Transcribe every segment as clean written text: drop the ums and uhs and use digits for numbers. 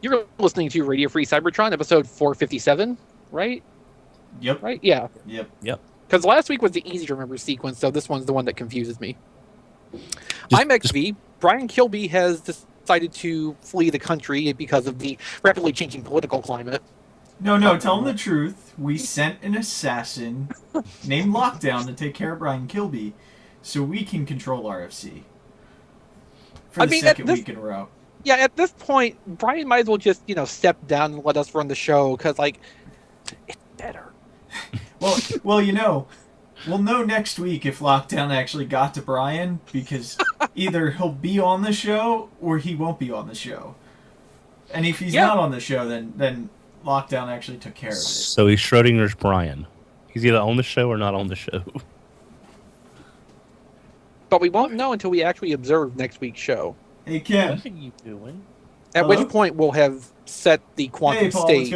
You're listening to Radio Free Cybertron, episode 457, right? Yep. Right? Yeah. Yep. Because last week was the easy to remember sequence, so this one's the one that confuses me. I'm Exvee. Brian Kilby has decided to flee the country because of the rapidly changing political climate. No, tell him the truth. We sent an assassin named Lockdown to take care of Brian Kilby so we can control RFC for the second week in a row. Yeah, at this point, Brian might as well just, step down and let us run the show, because, it's better. Well, we'll know next week if Lockdown actually got to Brian, because either he'll be on the show or he won't be on the show. And if he's not on the show, then Lockdown actually took care of it. So he's Schrodinger's Brian. He's either on the show or not on the show. But we won't know until we actually observe next week's show. Hey, Kim. What are you doing? At which point we'll have set the quantum state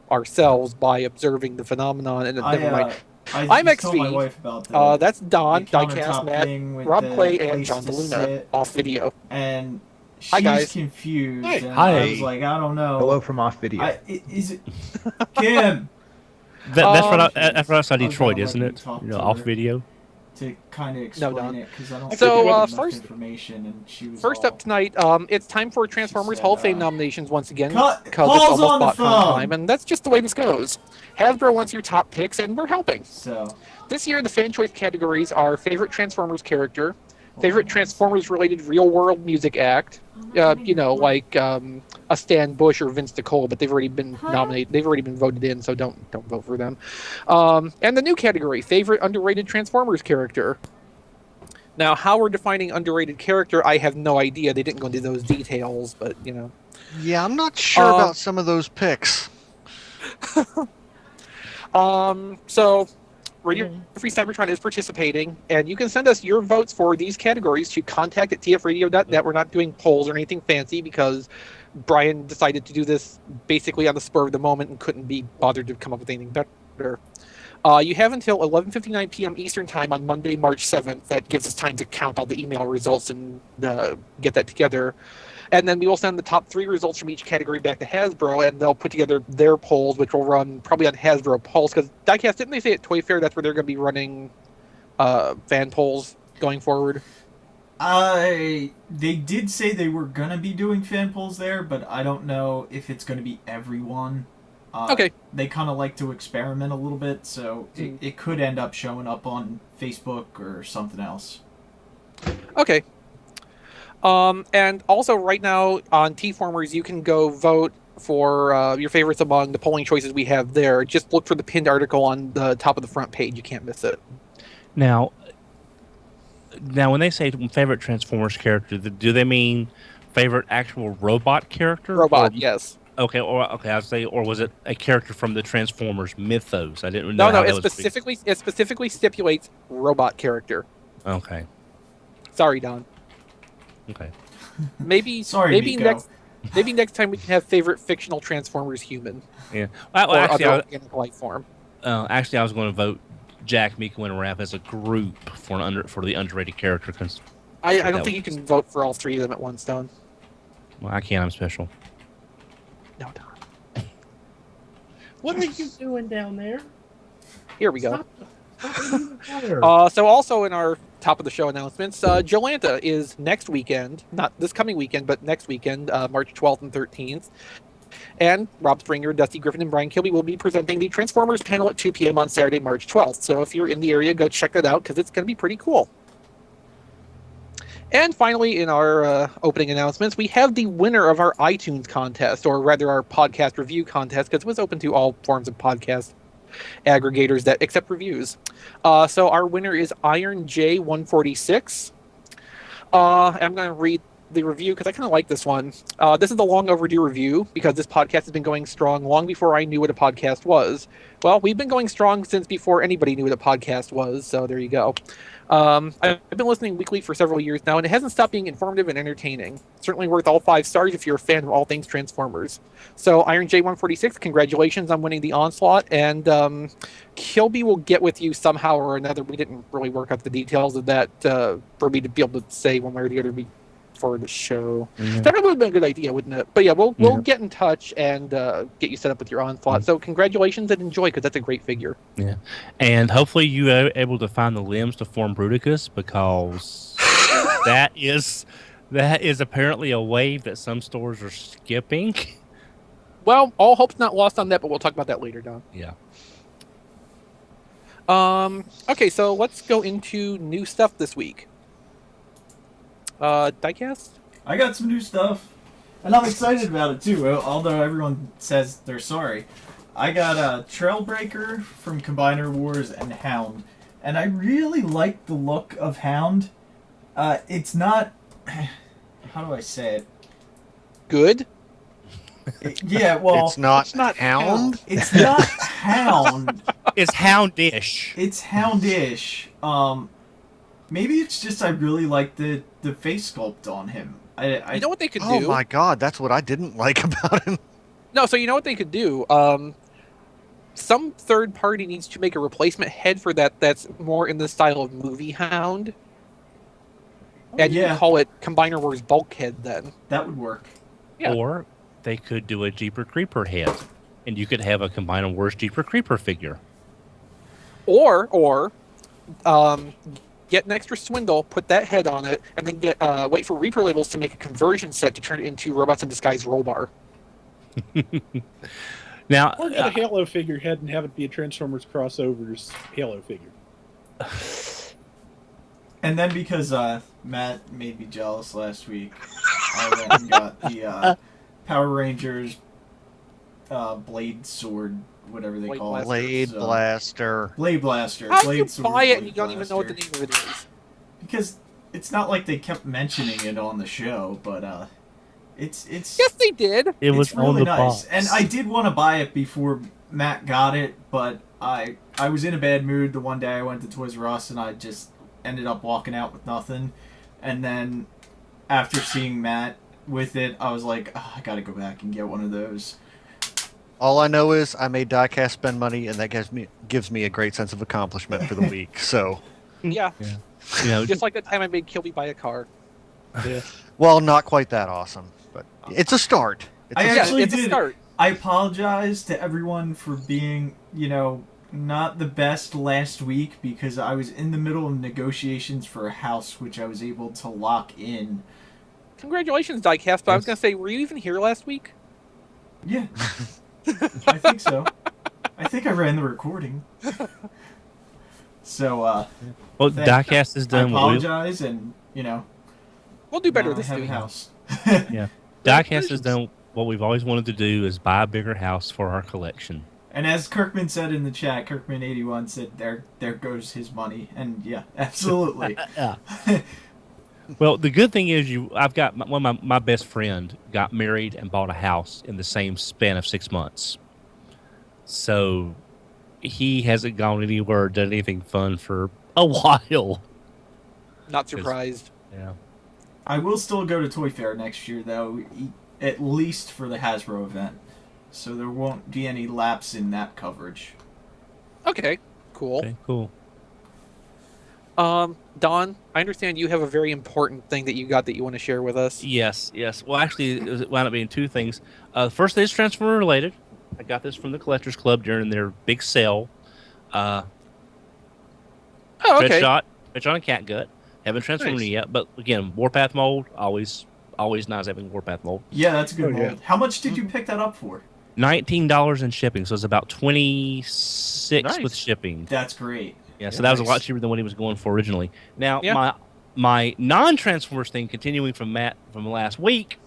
ourselves by observing the phenomenon. And never mind. I'm Exvee. That's Don, Diecast, Matt, Rob Clay, and John DeLuna off video. And she's Hi, guys. confused. Hey. And Hi. I was like, I don't know. Hello from off video. Is it Kim? That's right outside Detroit, isn't it? Off video. To kind of explain it, because I don't so, think first information, and she was first up tonight, it's time for Transformers Hall of Fame nominations once again, Paul's because it's on the almost phone. bot time, and that's just the way this goes. Hasbro wants your top picks, and we're helping. So this year, the fan choice categories are favorite Transformers character, favorite Transformers-related real-world music act, like a Stan Bush or Vince DiCola, but they've already been nominated. They've already been voted in, so don't vote for them. And the new category, favorite underrated Transformers character. Now, how we're defining underrated character, I have no idea. They didn't go into those details, but Yeah, I'm not sure about some of those picks. So Radio Free Cybertron is participating, and you can send us your votes for these categories to contact@tfradio.net. We're not doing polls or anything fancy because Brian decided to do this basically on the spur of the moment and couldn't be bothered to come up with anything better. You have until 11:59 p.m. Eastern Time on Monday, March 7th. That gives us time to count all the email results and get that together. And then we will send the top 3 results from each category back to Hasbro, and they'll put together their polls, which will run probably on Hasbro Pulse. Because Diecast, didn't they say at Toy Fair that's where they're going to be running fan polls going forward? they did say they were going to be doing fan polls there, but I don't know if it's going to be everyone. Okay. They kind of like to experiment a little bit, so it could end up showing up on Facebook or something else. Okay. And also right now on TFormers, you can go vote for your favorites among the polling choices we have there. Just look for the pinned article on the top of the front page. You can't miss it. Now, when they say favorite Transformers character, do they mean favorite actual robot character? Robot, yes. Okay, I'd say, or was it a character from the Transformers mythos? I didn't know. No, it specifically stipulates robot character. Okay. Sorry, Don. Okay. Maybe next time we can have favorite fictional Transformers human. Yeah. Or other organic life form. Actually, I was going to vote Jack, Miko, and Raph as a group for the underrated character. I don't think you can vote for all 3 of them at once, Don. Well, I can. I'm special. No, Don. What are you doing down there? Here we go. Stop. So also in our top of the show announcements, JoeLanta is next weekend, not this coming weekend, but next weekend, March 12th and 13th. And Rob Springer, Dusty Griffin, and Brian Kilby will be presenting the Transformers panel at 2 p.m. on Saturday, March 12th. So if you're in the area, go check it out because it's going to be pretty cool. And finally, in our opening announcements, we have the winner of our iTunes contest, or rather our podcast review contest, because it was open to all forms of podcast aggregators that accept reviews. So our winner is Iron J146. I'm going to read the review because I kind of like this one. This is the long overdue review because this podcast has been going strong long before I knew what a podcast was. Well, we've been going strong since before anybody knew what a podcast was, so there you go. I've been listening weekly for several years now, and it hasn't stopped being informative and entertaining. Certainly worth all 5 stars if you're a fan of all things Transformers. So, Iron J146, congratulations on winning the Onslaught, and Kilby will get with you somehow or another. We didn't really work out the details of that for me to be able to say one way or the other for the show. Yeah. That would have been a good idea, wouldn't it? But yeah, we'll get in touch and get you set up with your Onslaught. So congratulations and enjoy, because that's a great figure. Yeah, and hopefully you are able to find the limbs to form Bruticus, because that is apparently a wave that some stores are skipping. Well, all hope's not lost on that, but we'll talk about that later, Don. Yeah. Okay, so let's go into new stuff this week. Diecast? I got some new stuff, and I'm excited about it too. Although everyone says they're sorry, I got a Trailbreaker from Combiner Wars and Hound, and I really like the look of Hound. It's not. How do I say it? Good. Yeah, well, It's not not Hound. it's not Hound. It's Houndish. It's Houndish. Maybe it's just I really like the face sculpt on him. I You know what they could Oh do? my God, that's what I didn't like about him. No, so you know what they could do? Some third party needs to make a replacement head for that that's more in the style of movie Hound. And you yeah. can call it Combiner Wars Bulkhead then. that would work. Yeah. Or they could do a Jeeper Creeper head, and you could have a Combiner Wars Jeeper Creeper figure. Or get an extra swindle, put that head on it, and then wait for Reaper labels to make a conversion set to turn it into Robots in Disguise Rollbar. Now, Or get a Halo figure head and have it be a Transformers crossovers Halo figure. And then because Matt made me jealous last week, I went and got the Power Rangers Blade Sword, whatever they Blade call Blaster. it. Blade So- Blaster. Blade Blaster. How do Blade you Sword, buy it and Blade you don't even know what the Blaster. name of it is? Because it's not like they kept mentioning it on the show, but it's Yes, they did. it was it's really on the nice. box. And I did want to buy it before Matt got it, but I was in a bad mood the one day I went to Toys R Us and I just ended up walking out with nothing. And then after seeing Matt with it, I was like, oh, I gotta go back and get one of those. All I know is I made Diecast spend money, and that gives me a great sense of accomplishment for the week. So, Yeah, You know, just like the time I made Kilby buy a car. Yeah. well, not quite that awesome, but it's a start. It's I a Yeah, actually it's a did. start. I apologize to everyone for being, not the best last week because I was in the middle of negotiations for a house which I was able to lock in. Congratulations, Diecast, but I was Yes. going to say, were you even here last week? Yeah. I think so. I think I ran the recording. So, well, thank- Diecast is I done. apologize and, We'll do better now I this have a week. house. Diecast has done what we've always wanted to do, is buy a bigger house for our collection. And as Kirkman said in the chat, Kirkman81 said, there goes his money. And yeah, absolutely. Yeah. Well, the good thing is I've got one of my best friend got married and bought a house in the same span of 6 months. So he hasn't gone anywhere or done anything fun for a while. Not surprised. Yeah. I will still go to Toy Fair next year, though, at least for the Hasbro event. So there won't be any lapse in that coverage. Okay, cool. Okay, cool. Don, I understand you have a very important thing that you got that you want to share with us. Yes. Well, actually, it wound up being two things. First is Transformer related. I got this from the Collectors Club during their big sale. Oh, okay. Treadshot and Catgut. Haven't transformed Nice. it yet, but again, Warpath mold, always nice having Warpath mold. Yeah, that's a good Oh, yeah. mold. How much did you pick that up for? $19 in shipping, so it's about $26 Nice. with shipping. That's great. Yeah, so Yeah, that was a nice. lot cheaper than what he was going for originally. Now, Yeah. my non-Transformers thing, continuing from Matt from last week.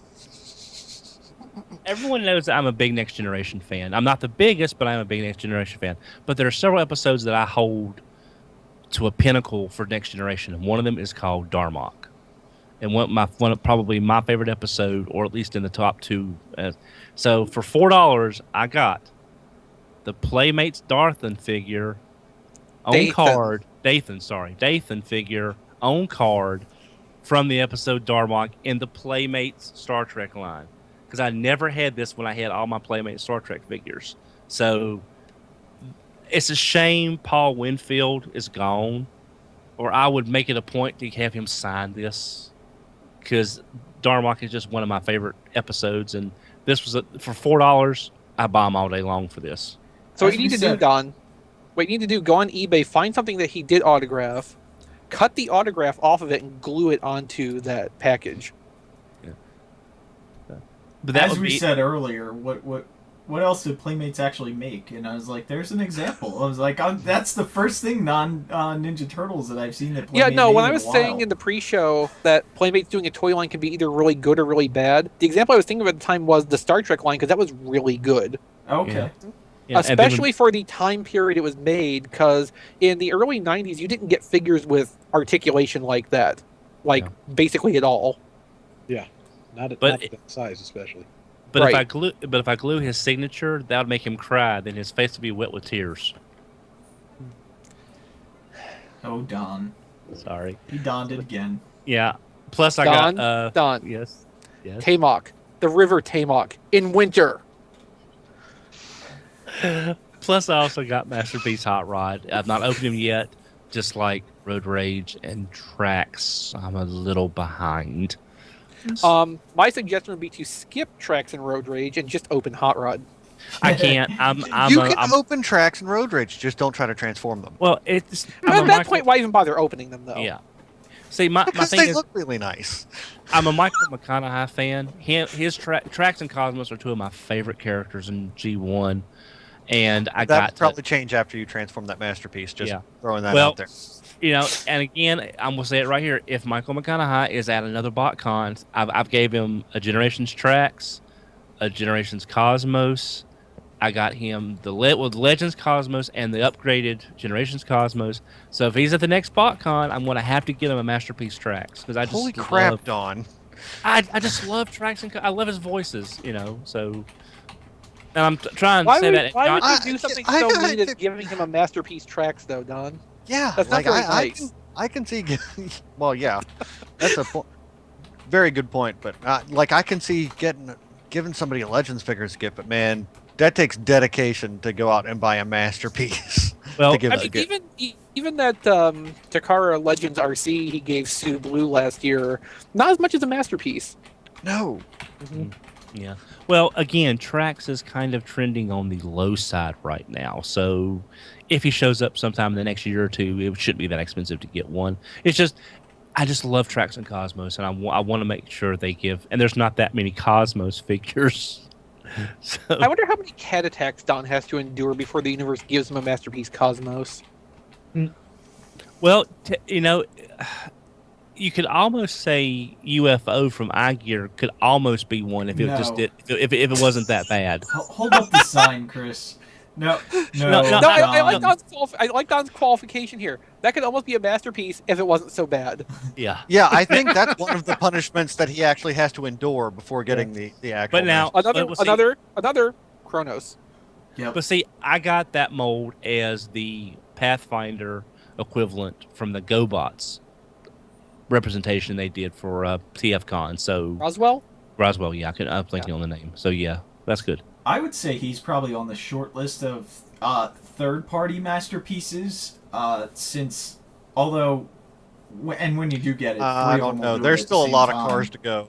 Everyone knows that I'm a big Next Generation fan. I'm not the biggest, but I'm a big Next Generation fan. But there are several episodes that I hold to a pinnacle for Next Generation, and one of them is called Darmok. And one of probably my favorite episode, or at least in the top two. So for $4, I got the Playmates Darthan figure on Dathan. card. Dathan figure on card from the episode Darmok in the Playmates Star Trek line. Because I never had this when I had all my Playmates Star Trek figures. So it's a shame Paul Winfield is gone, or I would make it a point to have him sign this. because Darmok is just one of my favorite episodes, and this was for $4. I buy them all day long for this. So what you need to do, Don, what you need to do, go on eBay, find something that he did autograph, cut the autograph off of it, and glue it onto that package. But that as we said earlier, what else did Playmates actually make? And I was like, there's an example. I was like, that's the first thing non-Ninja Turtles that I've seen that Playmates Yeah, no, made when in I was a saying while. in the pre-show that Playmates doing a toy line can be either really good or really bad, the example I was thinking of at the time was the Star Trek line, because that was really good. Okay. Yeah, especially for the time period it was made, because in the early 90s, you didn't get figures with articulation like that. Basically at all. Yeah, not at But that size, especially. But Right. if I glue his signature, that would make him cry. Then his face would be wet with tears. Oh, Don. Sorry. He donned it again. Yeah. Plus, I Don, got Don. Yes. Yes. Tamok. The River Tamok. In winter. Plus, I also got Masterpiece Hot Rod. I've not opened him yet. Just like Road Rage and Trax, I'm a little behind. My suggestion would be to skip Tracks and Road Rage and just open Hot Rod. I can't. You can open Tracks and Road Rage, just don't try to transform them. Well, it's At that point, why even bother opening them, though? Yeah. See, my Because thing they is, look really nice. I'm a Michael McConaughey fan. His Trax and Cosmos are two of my favorite characters in G1, and That would probably change after you transform that masterpiece. Just throwing that out there. You know, and again, I'm gonna say it right here. If Michael McConaughey is at another BotCon, I've gave him a Generations Trax, a Generations Cosmos. I got him the Legends Cosmos and the upgraded Generations Cosmos. So if he's at the next BotCon, I'm gonna have to get him a Masterpiece Trax because I just Holy crap, Don! I just love Trax and I love his voices. You know, so. And I'm trying to Why say would, that. why would you do something I so gotta mean as think- giving him a Masterpiece Tracks, though, Don? Yeah, That's not very nice. I can see. Well, yeah, that's a very good point. But I can see giving somebody a Legends figure as a gift. But man, that takes dedication to go out and buy a masterpiece. Well, to give I as a mean, gift. even that Takara Legends RC he gave Sue Blue last year, not as much as a Masterpiece. No. Yeah. Well, again, Trax is kind of trending on the low side right now. So if he shows up sometime in the next year or two, it shouldn't be that expensive to get one. It's just, I just love Trax and Cosmos, and I want to make sure they give. And there's not that many Cosmos figures. So, I wonder how many cat attacks Don has to endure before the universe gives him a Masterpiece Cosmos. well, you know, you could almost say UFO from iGear could almost be one if it No. just did if it wasn't that bad. Hold up the sign, Chris. No, No, I like Don's qualification here. That could almost be a masterpiece if it wasn't so bad. Yeah. Yeah, I think that's one of the punishments that he actually has to endure before getting the actual. But now Another Kronos. Yep. But see, I got that mold as the Pathfinder equivalent from the GoBots representation they did for TFCon. So Roswell, yeah, I'm blanking on the name. So yeah, that's good. I would say he's probably on the short list of third-party masterpieces. Since, although, when you do get it, I don't know. There's still a lot of cars to go.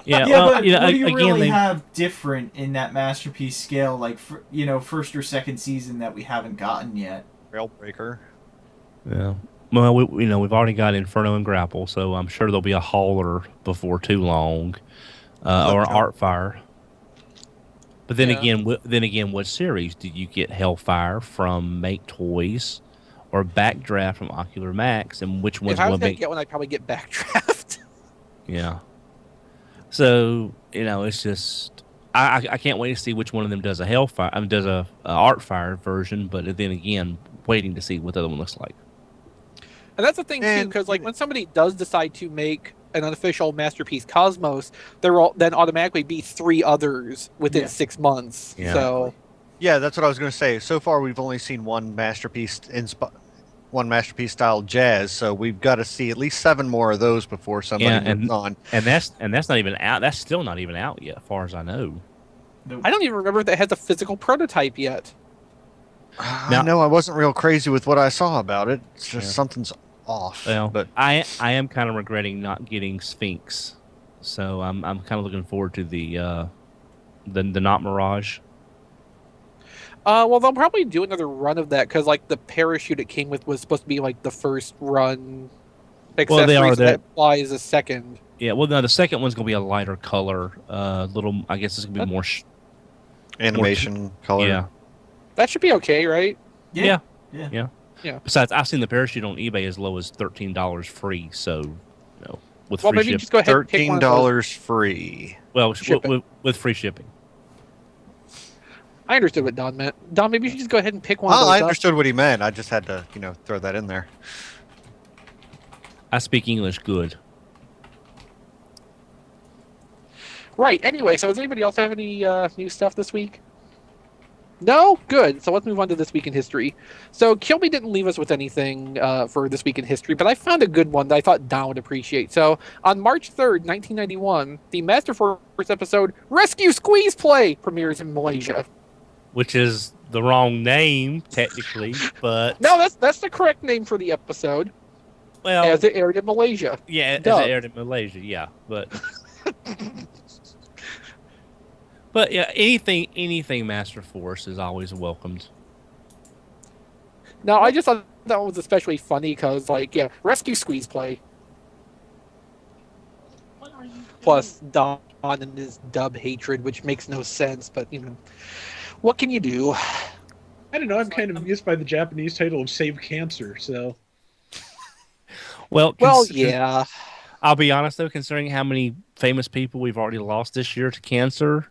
Yeah, Yeah, well, but you know, what do you again, really they, have different in that masterpiece scale, like first or second season that we haven't gotten yet? Trailbreaker. yeah. Well, we've already got Inferno and Grapple, so I'm sure there'll be a hauler before too long, or an Artfire. But then again, what series did you get? Hellfire from Make Toys, or Backdraft from Ocular Max, and which one's If I was going to going be? to get one, I'd probably get Backdraft. Yeah. So it's just I can't wait to see which one of them does a Hellfire. Does a Artfire version, but then again, waiting to see what the other one looks like. And that's the thing, too, because when somebody does decide to make an unofficial Masterpiece Cosmos, there will then automatically be 3 others within 6 months. Yeah. So, Yeah, that's what I was going to say. So far, we've only seen one masterpiece style jazz, so we've got to see at least 7 more of those before somebody moves on. And that's not even out. That's still not even out yet, as far as I know. I don't even remember if that has a physical prototype yet. I know I wasn't real crazy with what I saw about it. It's just something's off. Well, But I am kind of regretting not getting Sphinx, so I'm kind of looking forward to the not Mirage. Well, they'll probably do another run of that because, like, the parachute it came with was supposed to be like the first run Well, they accessory, are so that flies a second. Yeah, well, no, the second one's gonna be a lighter color. Little, I guess it's gonna be more. animation color. Yeah, That should be okay, right? yeah, Yeah. yeah. Yeah. Besides, I've seen the parachute on eBay as low as $13 free. So, with Well, free maybe shipping. just go ahead and pick one of those. $13 free. Well, Shipping. with free shipping. I understood what Don meant. Don, maybe you should just go ahead and pick one of Oh, those I up. understood what he meant. I just had to, throw that in there. I speak English good. Right. Anyway, so does anybody else have any new stuff this week? No? Good. So let's move on to This Week in History. So Kilby didn't leave us with anything for This Week in History, but I found a good one that I thought Don would appreciate. So on March 3rd, 1991, the Masterforce episode Rescue Squeeze Play premieres in Malaysia. Which is the wrong name technically, but No, that's the correct name for the episode, well, as it aired in Malaysia. yeah, as duh. it aired in Malaysia, yeah, but but yeah, anything Masterforce is always welcomed. No, I just thought that one was especially funny because, like, yeah, Rescue Squeeze Play. Plus Don and his dub hatred, which makes no sense, but, what can you do? I don't know. I'm kind of amused by the Japanese title of Save Cancer. So Well, Yeah. I'll be honest though, considering how many famous people we've already lost this year to cancer,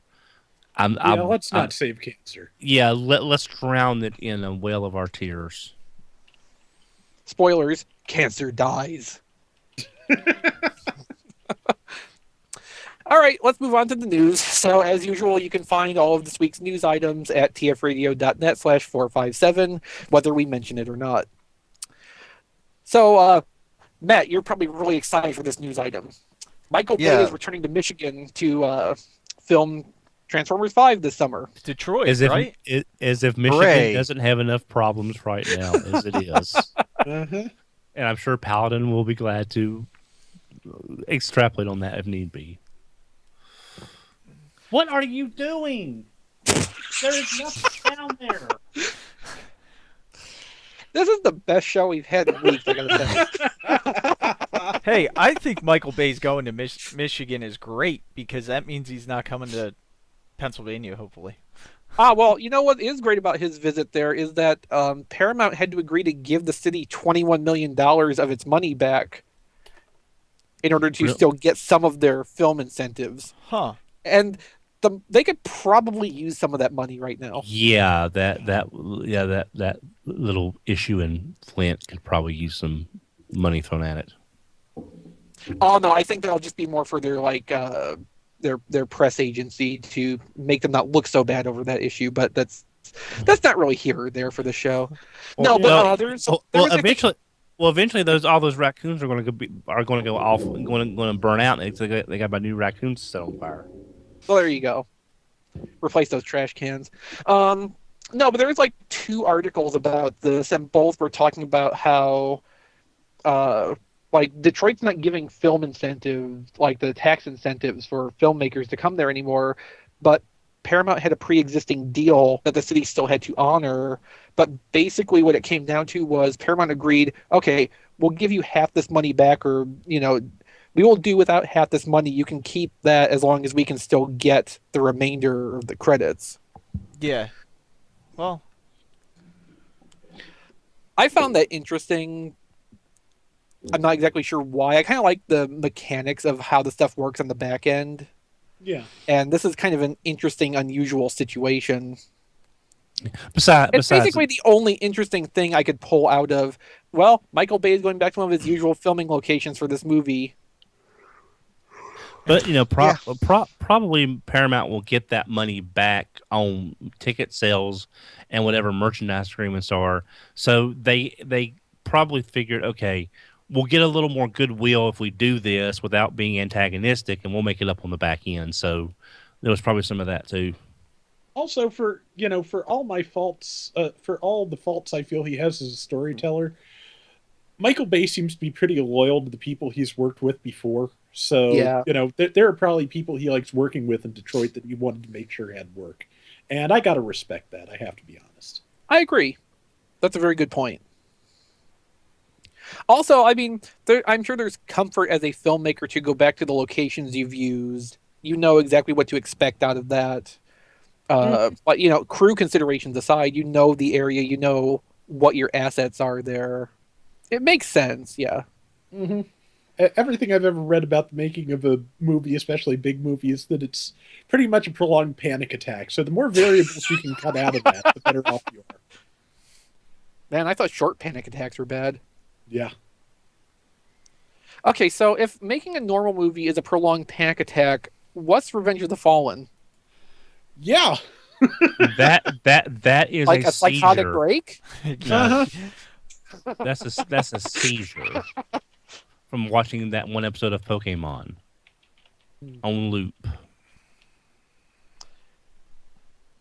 let's not save cancer. yeah, let's drown it in a well of our tears. Spoilers, cancer dies. All right, let's move on to the news. So, as usual, you can find all of this week's news items at tfradio.net/457, whether we mention it or not. So, Matt, you're probably really excited for this news item. Michael Bay is returning to Michigan to film Transformers 5 this summer. Detroit, As if right? as if Michigan Hooray. doesn't have enough problems right now as it is. Uh-huh. And I'm sure Paladin will be glad to extrapolate on that if need be. What are you doing? There is nothing down there. This is the best show we've had in weeks, I gotta say. Hey, I think Michael Bay's going to Michigan is great because that means he's not coming to Pennsylvania, hopefully. Well, you know what is great about his visit there is that Paramount had to agree to give the city $21 million of its money back in order to still get some of their film incentives. Huh. And they could probably use some of that money right now. Yeah, that little issue in Flint could probably use some money thrown at it. Oh no, I think that'll just be more for their their press agency to make them not look so bad over that issue. But that's not really here or there for the show. No, but there's eventually all those raccoons are going to go off and going to burn out. And they got to buy new raccoons to set on fire. Well, there you go. Replace those trash cans. No, but there was like 2 articles about this, and both were talking about how, like, Detroit's not giving film incentives, like the tax incentives for filmmakers to come there anymore, but Paramount had a pre-existing deal that the city still had to honor. But basically what it came down to was Paramount agreed, okay, we'll give you half this money back, or, we will do without half this money. You can keep that as long as we can still get the remainder of the credits. Yeah. Well, I found that interesting. I'm not exactly sure why. I kind of like the mechanics of how the stuff works on the back end. Yeah. And this is kind of an interesting, unusual situation. Besides, It's basically the only interesting thing I could pull out of, well, Michael Bay is going back to one of his usual filming locations for this movie. but probably Paramount will get that money back on ticket sales and whatever merchandise agreements are. So they probably figured, okay, we'll get a little more goodwill if we do this without being antagonistic, and we'll make it up on the back end. So there was probably some of that too. Also, for all my faults, for all the faults I feel he has as a storyteller, Michael Bay seems to be pretty loyal to the people he's worked with before. So, Yeah. there are probably people he likes working with in Detroit that he wanted to make sure had work. And I got to respect that, I have to be honest. I agree. That's a very good point. Also, I mean, I'm sure there's comfort as a filmmaker to go back to the locations you've used. You know exactly what to expect out of that. But, crew considerations aside, you know the area, you know what your assets are there. It makes sense, yeah. Mm-hmm. Everything I've ever read about the making of a movie, especially a big movie, is that it's pretty much a prolonged panic attack. So the more variables you can cut out of that, the better off you are. Man, I thought short panic attacks were bad. Yeah. Okay, so if making a normal movie is a prolonged panic attack, what's Revenge of the Fallen? Yeah. That is Like a psychotic seizure. break? No, that's a seizure from watching that one episode of Pokemon on loop.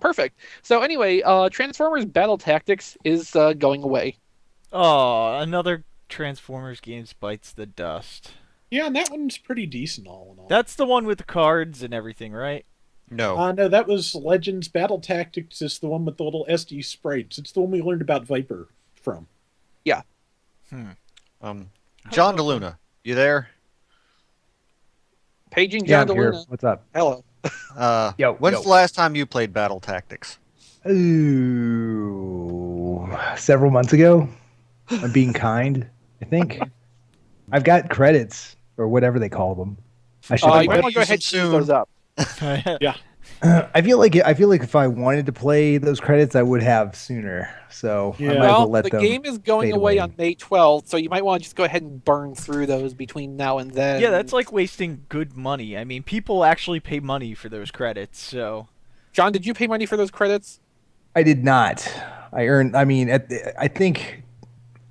Perfect. So anyway, Transformers Battle Tactics is going away. Oh, another Transformers games bites the dust. Yeah, and that one's pretty decent all in all. That's the one with the cards and everything, right? No. No, that was Legends Battle Tactics. Is the one with the little SD sprites. It's the one we learned about Viper from. Yeah. John DeLuna, you there? Paging Yeah, John I'm here. DeLuna. What's up? Hello. When's the last time you played Battle Tactics? Ooh, several months ago. I'm being kind, I think. I've got credits or whatever they call them. I should. You might want to go ahead and use those up. Yeah. I feel like if I wanted to play those credits, I would have sooner. So I might as Well, well let the them game is going fade away away. on May 12th, so you might want to just go ahead and burn through those between now and then. Yeah, that's like wasting good money. I mean, people actually pay money for those credits, so... John, did you pay money for those credits? I did not. I earned. I mean, I think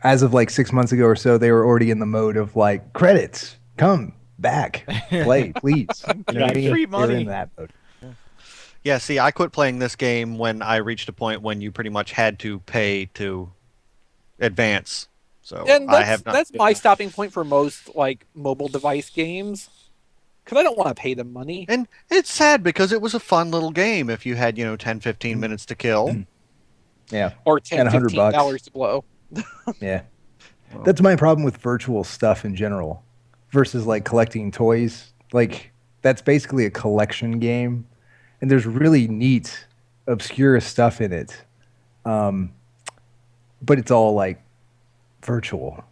as of like 6 months ago or so, they were already in the mode of like credits. Come back, play, please. You know what I mean? Free They were money. in that mode. Yeah, see, I quit playing this game when I reached a point when you pretty much had to pay to advance. So And I have not. that's my stopping point for most like mobile device games, because I don't want to pay them money. And it's sad because it was a fun little game if you had, 10, 15 minutes to kill. Yeah, Or 10 And $100 $15 to blow. yeah. That's my problem with virtual stuff in general, versus like collecting toys. Like that's basically a collection game, and there's really neat, obscure stuff in it. But it's all like virtual.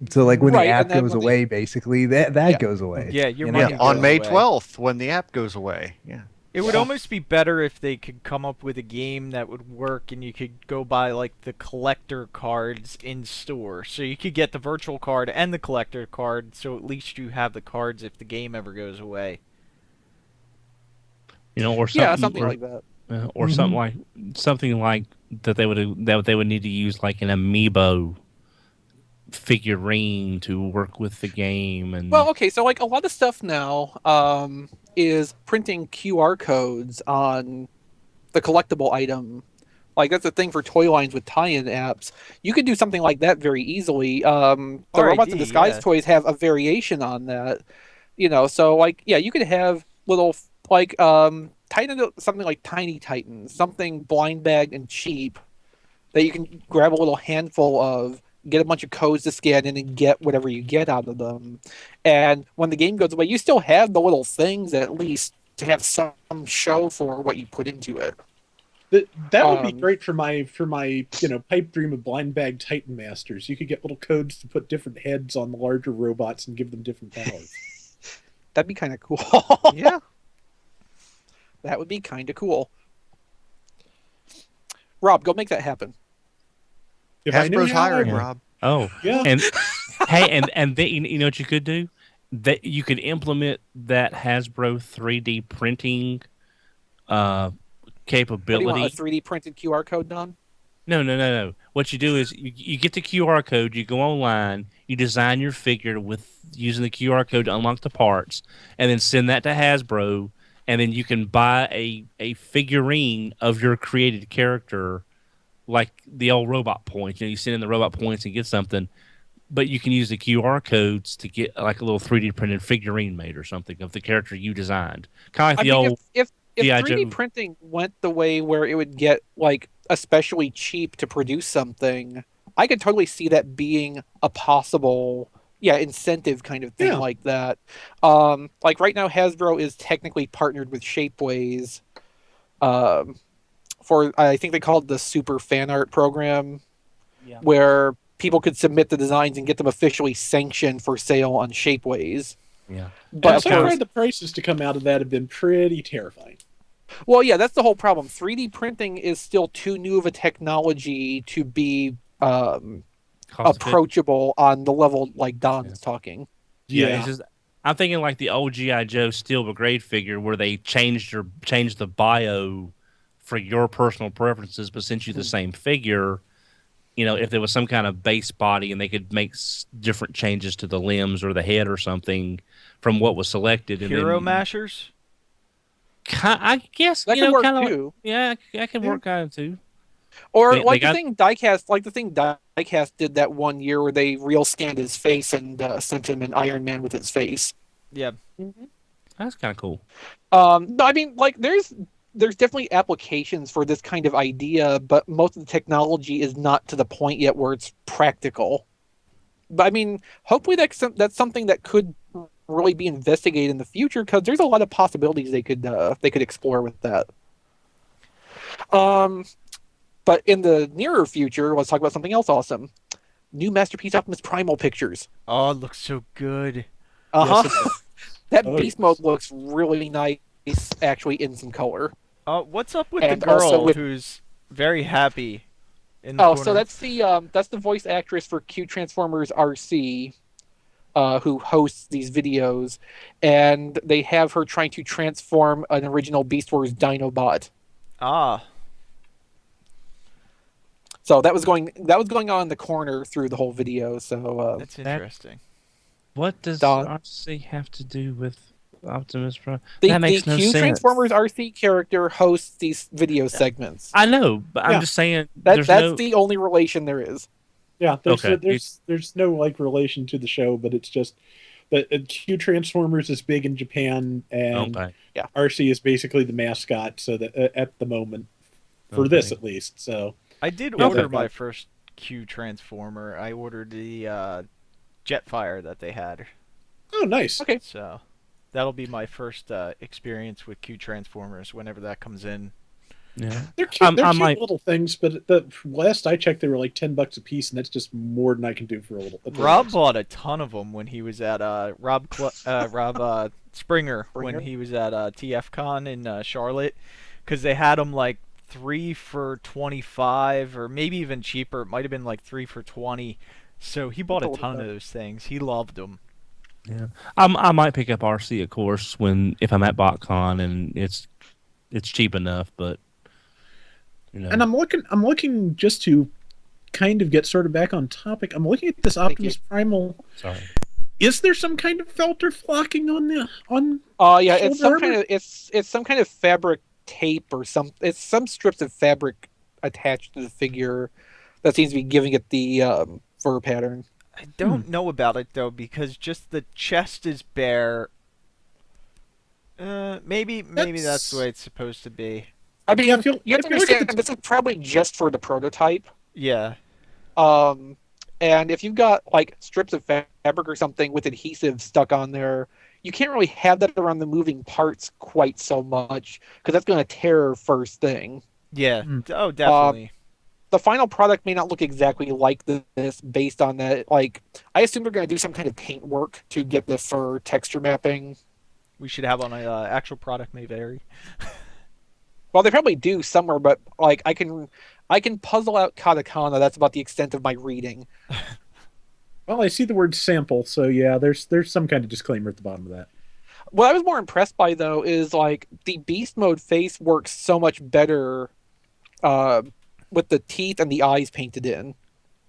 So like when Right, the app and then goes when they- away, basically that Yeah. goes away. Yeah, your You know? money Yeah, on goes May away. 12th when the app goes away. Yeah. It would almost be better if they could come up with a game that would work and you could go buy like the collector cards in store. So you could get the virtual card and the collector card, so at least you have the cards if the game ever goes away. Or something, Yeah, something or, like that. or something like that they would need to use like an amiibo figurine to work with the game. And Well, okay, so like a lot of stuff now is printing QR codes on the collectible item. Like that's a thing for toy lines with tie-in apps. You could do something like that very easily. The Robots in RID, Disguise yeah. toys have a variation on that. So like yeah, you could have little like Titan, something like Tiny Titans, something blind bagged and cheap that you can grab a little handful of, get a bunch of codes to scan in and get whatever you get out of them. And when the game goes away, you still have the little things at least to have some show for what you put into it. That would be Um, great for my pipe dream of blind bag Titan Masters. You could get little codes to put different heads on the larger robots and give them different powers. That'd be kind of cool. Yeah. That would be kind of cool. Rob, go make that happen. If I knew Hasbro's how, hiring, Yeah. Rob. oh, Yeah. and hey, and then, you know what you could do? That you could implement that Hasbro 3D printing What do you want, capability. a 3D printed QR code done? No. What you do is you get the QR code, you go online, you design your figure with using the QR code to unlock the parts, and then send that to Hasbro, and then you can buy a figurine of your created character, like the old robot points. You send in the robot points and get something. but you can use the QR codes to get like a little 3D printed figurine made or something of the character you designed. Kind of like I the mean, old if G.I. 3D Joe. printing went the way where it would get like especially cheap to produce something, I could totally see that being a possible, yeah, incentive kind of thing Yeah. like that. Like right now, Hasbro is technically partnered with Shapeways, um, for I think they call it the Super Fan Art Program, Yeah. where people could submit the designs and get them officially sanctioned for sale on Shapeways. Yeah. But And of so course, far, the prices to come out of that have been pretty terrifying. well, yeah, that's the whole problem. 3D printing is still too new of a technology to be Cost effective. approachable on the level like Don's Yeah. talking. Yeah, it's just I'm thinking like the old GI Joe Steel Brigade figure where they changed the bio for your personal preferences, but sent you the same figure. You know, if there was some kind of base body and they could make different changes to the limbs or the head or something from what was selected, and Hero then mashers. I guess That you could know work kind of too. yeah, that can work kind of too. Or They like got- the thing Diecast did that one year where they real scanned his face and sent him an Iron Man with his face. Yeah. That's kind of cool. No, I mean, like there's definitely applications for this kind of idea, but most of the technology is not to the point yet where it's practical. But I mean, hopefully that's something that could really be investigated in the future because there's a lot of possibilities they could explore with that. But in the nearer future, let's talk about something else awesome. New Masterpiece Optimus Primal pictures. Oh, it looks so good. Uh-huh. Yes, it That Oh, beast yes. mode looks really nice, actually, in some color. What's up with And the also girl with- who's very happy in the Oh, corner? so that's the voice actress for Q Transformers RC, who hosts these videos, and they have her trying to transform an original Beast Wars Dinobot. Ah, So that was going on in the corner through the whole video. So that's interesting. What does Don? RC have to do with Optimus Prime? the That makes no Q sense. Transformers RC character hosts these video segments. I know, but I'm Yeah. just saying That's no. the only relation there is. Yeah, Okay. there's no like relation to the show, but it's just that Q Transformers is big in Japan, and Okay. RC is basically the mascot. So that at the moment, for Okay. this at least, so I did Yeah, order but- my first Q Transformer. I ordered the Jetfire that they had. oh nice. Okay. So that'll be my first experience with Q Transformers whenever that comes in. Yeah. They're cute, I might- little things, but the last I checked, they were like $10 a piece, and that's just more than I can do for a little. Rob bought a ton of them when he was at Rob Springer when Springer? he was at TFCon in Charlotte, because they had them like 3 for $25 or maybe even cheaper. It might have been like 3 for $20. So he bought a Cool with ton that. of those things. He loved them. Yeah. I might pick up RC, of course, if I'm at BotCon and it's cheap enough, but you know. And I'm looking just to kind of get sort of back on topic. I'm looking at this Optimus Primal. Sorry. Is there some kind of felt or flocking on the on? Yeah, it's Shoulder some kind armor? of it's some kind of fabric tape or it's some strips of fabric attached to the figure that seems to be giving it the fur pattern. I don't know about it though, because just the chest is bare. Maybe that's the way it's supposed to be. I mean, Yeah, I feel- you have to I feel like understand this is probably just for the prototype. Yeah. And if you've got like strips of fabric or something with adhesive stuck on there, you can't really have that around the moving parts quite so much because that's going to tear first thing. Yeah. Hmm. Oh, definitely. The final product may not look exactly like this based on that. Like, I assume they're going to do some kind of paint work to get the fur texture mapping. We should have on a actual product may vary. Well, they probably do somewhere, but like I can puzzle out katakana. That's about the extent of my reading. Well, I see the word sample, so yeah, there's some kind of disclaimer at the bottom of that. What I was more impressed by though is like the beast mode face works so much better with the teeth and the eyes painted in.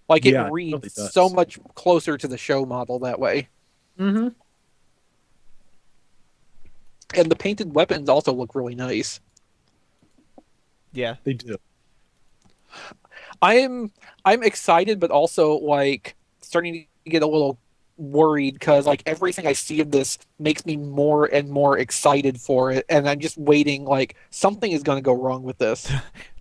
Like it Yeah, it reads really does. so much closer to the show model that way. Mm-hmm. And the painted weapons also look really nice. Yeah. They do. I'm excited, but also like starting to get a little worried because like everything I see of this makes me more and more excited for it, and I'm just waiting. Like something is going to go wrong with this.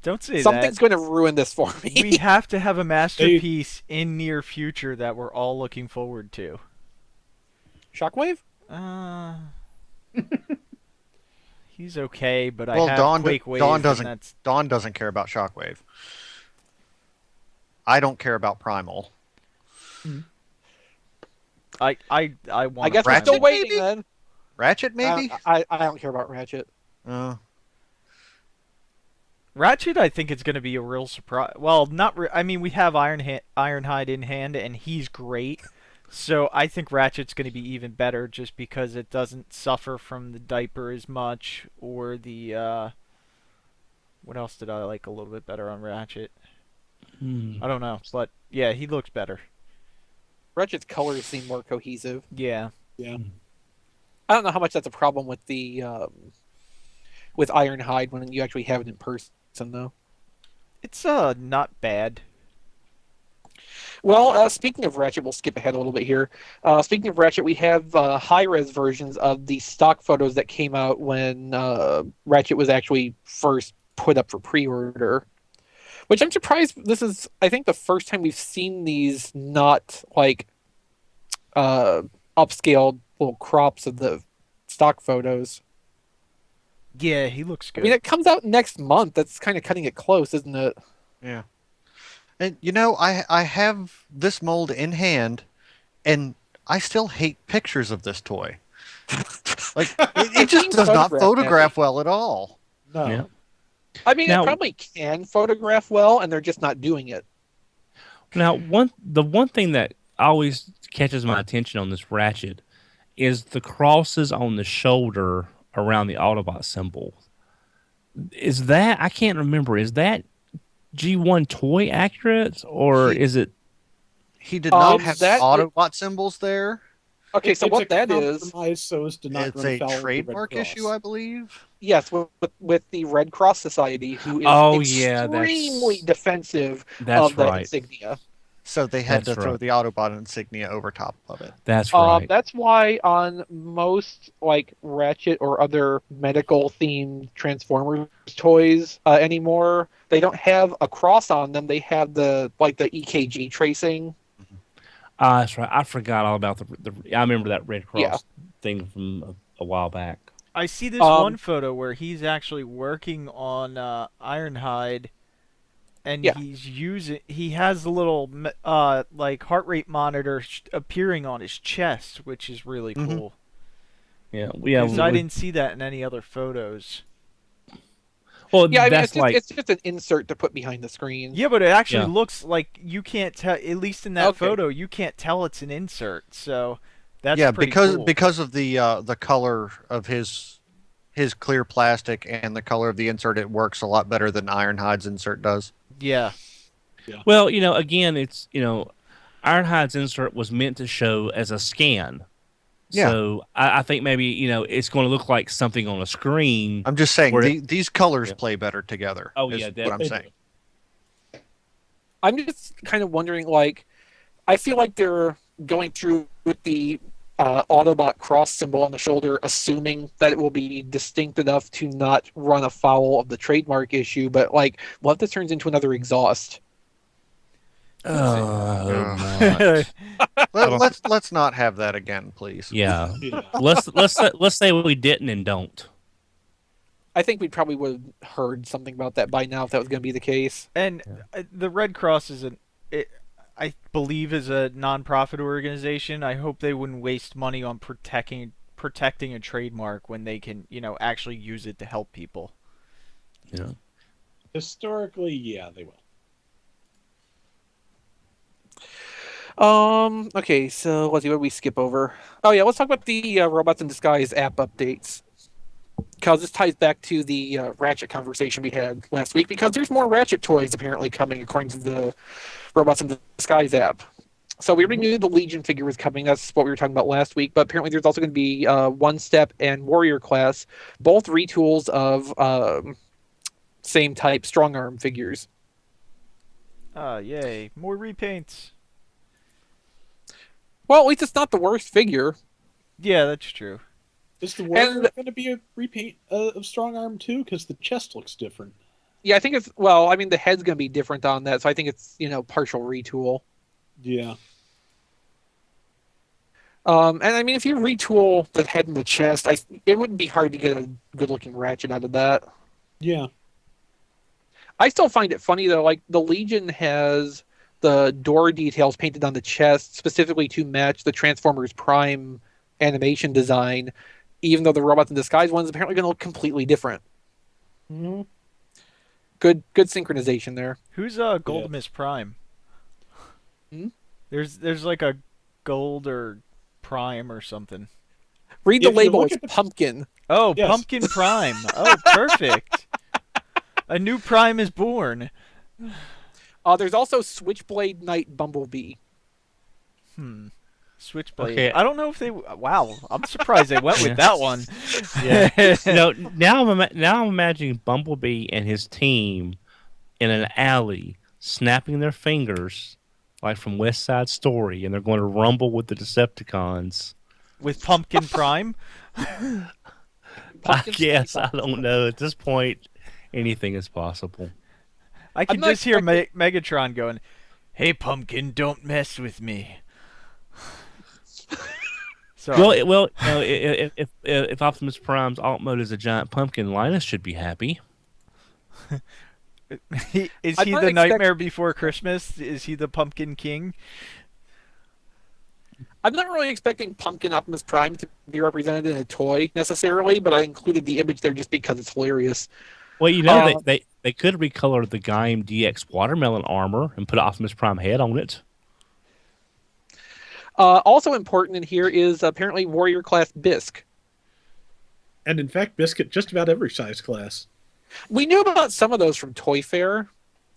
Don't say Something's that. going to ruin this for me. We have to have a masterpiece in near future that we're all looking forward to. Shockwave? He's okay, but I Well, have Quake Wave. Dawn doesn't care about Shockwave. I don't care about Primal. I want. I guess we're Ratchet, still waiting maybe? then. Ratchet, maybe? I don't care about Ratchet. Ratchet, I think it's going to be a real surprise. Well, not. I mean, we have Ironhide in hand, and he's great. So I think Ratchet's going to be even better, just because it doesn't suffer from the diaper as much, or the. What else did I like a little bit better on Ratchet? I don't know, but yeah, he looks better. Ratchet's colors seem more cohesive. Yeah. Yeah. I don't know how much that's a problem with the with Ironhide when you actually have it in person, though. It's not bad. Well, speaking of Ratchet, we'll skip ahead a little bit here. Speaking of Ratchet, we have high-res versions of the stock photos that came out when Ratchet was actually first put up for pre-order. Which I'm surprised. This is, I think, the first time we've seen these not like upscaled little crops of the stock photos. Yeah, he looks good. I mean, it comes out next month. That's kind of cutting it close, isn't it? Yeah. And you know, I have this mold in hand, and I still hate pictures of this toy. Like it just does not photograph well at all. No. Yeah. I mean, Now- it probably can photograph well, and they're just not doing it. Now, the one thing that always catches my attention on this Ratchet is the crosses on the shoulder around the Autobot symbol. Is that, I can't remember, is that G1 toy accurate, or is it? He did not Is have that- Autobot symbols there. Okay, so It's what a that is, compromise so as to not It's run a foul of the Red trademark Cross. issue, I believe. yes, with the Red Cross Society, who is Oh, yeah, extremely defensive That's of the right. insignia. So they had That's to throw right. the Autobot insignia over top of it. That's right. That's why on most like Ratchet or other medical themed Transformers toys anymore, they don't have a cross on them. They have the EKG tracing. That's right. I forgot all about the. I remember that Red Cross Yeah. thing from a while back. I see this one photo where he's actually working on Ironhide, and Yeah. he has the little like heart rate monitor appearing on his chest, which is really cool. Yeah, Because I didn't see that in any other photos. Well, Yeah, I mean that's it's just an insert to put behind the screen. Yeah, but it actually Yeah. looks like you can't tell. At least in that Okay. photo, you can't tell it's an insert. So that's yeah, pretty because cool. because of the color of his clear plastic and the color of the insert, it works a lot better than Ironhide's insert does. Yeah. Well, again, it's Ironhide's insert was meant to show as a scan. Yeah. So I think maybe it's going to look like something on a screen. I'm just saying Where these colors play better together. Oh, is yeah, what I'm definitely. saying. I'm just kind of wondering, like, I feel like they're going through with the Autobot cross symbol on the shoulder, assuming that it will be distinct enough to not run afoul of the trademark issue. But like, what if this turns into another exhaust? Let's not have that again, please. Yeah. Yeah. Let's say we didn't and don't. I think we probably would have heard something about that by now if that was going to be the case. And the Red Cross I believe, is a non-profit organization. I hope they wouldn't waste money on protecting a trademark when they can, actually use it to help people. Yeah. Historically, yeah, they will. Okay, so let's see, what did we skip over? Oh yeah, let's talk about the Robots in Disguise app updates. Because this ties back to the Ratchet conversation we had last week, because there's more Ratchet toys apparently coming according to the Robots in Disguise app. So we already knew the Legion figure was coming. That's what we were talking about last week. But apparently there's also going to be One Step and Warrior Class, both retools of same type strong arm figures. Yay. More repaints. Well, at least it's not the worst figure. Yeah, that's true. Is the Warrior And- going to be a repaint of Strong Arm too? Because the chest looks different. Yeah, I think it's, well, I mean, the head's going to be different on that, so I think it's, partial retool. Yeah. And I mean, if you retool the head and the chest, it wouldn't be hard to get a good-looking Ratchet out of that. Yeah. I still find it funny, though, like, the Legion has the door details painted on the chest specifically to match the Transformers Prime animation design, even though the Robots in Disguise one's apparently going to look completely different. Mhm. Good synchronization there. Who's Goldimus Prime? Hmm? There's like a Gold or Prime or something. Read the If you label, look it's at the- Pumpkin. Oh, Yes. Pumpkin Prime. Oh, perfect. A new Prime is born. There's also Switchblade Knight Bumblebee. Switchblade. Okay. I don't know if they. Wow, I'm surprised they went with that one. Yeah. Now I'm imagining Bumblebee and his team in an alley, snapping their fingers, like from West Side Story, and they're going to rumble with the Decepticons. With Pumpkin Prime. I Pumpkin guess Spice I don't know. At this point, anything is possible. I can not just hear expecting- Megatron going, "Hey, Pumpkin, don't mess with me." Sorry. Well, if Optimus Prime's alt mode is a giant pumpkin, Linus should be happy. Is I'm he not the expect- Nightmare Before Christmas? Is he the Pumpkin King? I'm not really expecting Pumpkin Optimus Prime to be represented in a toy necessarily, but I included the image there just because it's hilarious. Well, you know, Uh, they could recolor the Gaim DX watermelon armor and put Optimus Prime head on it. Also important in here is apparently Warrior Class Bisque. And in fact, Biscuit just about every size class. We knew about some of those from Toy Fair,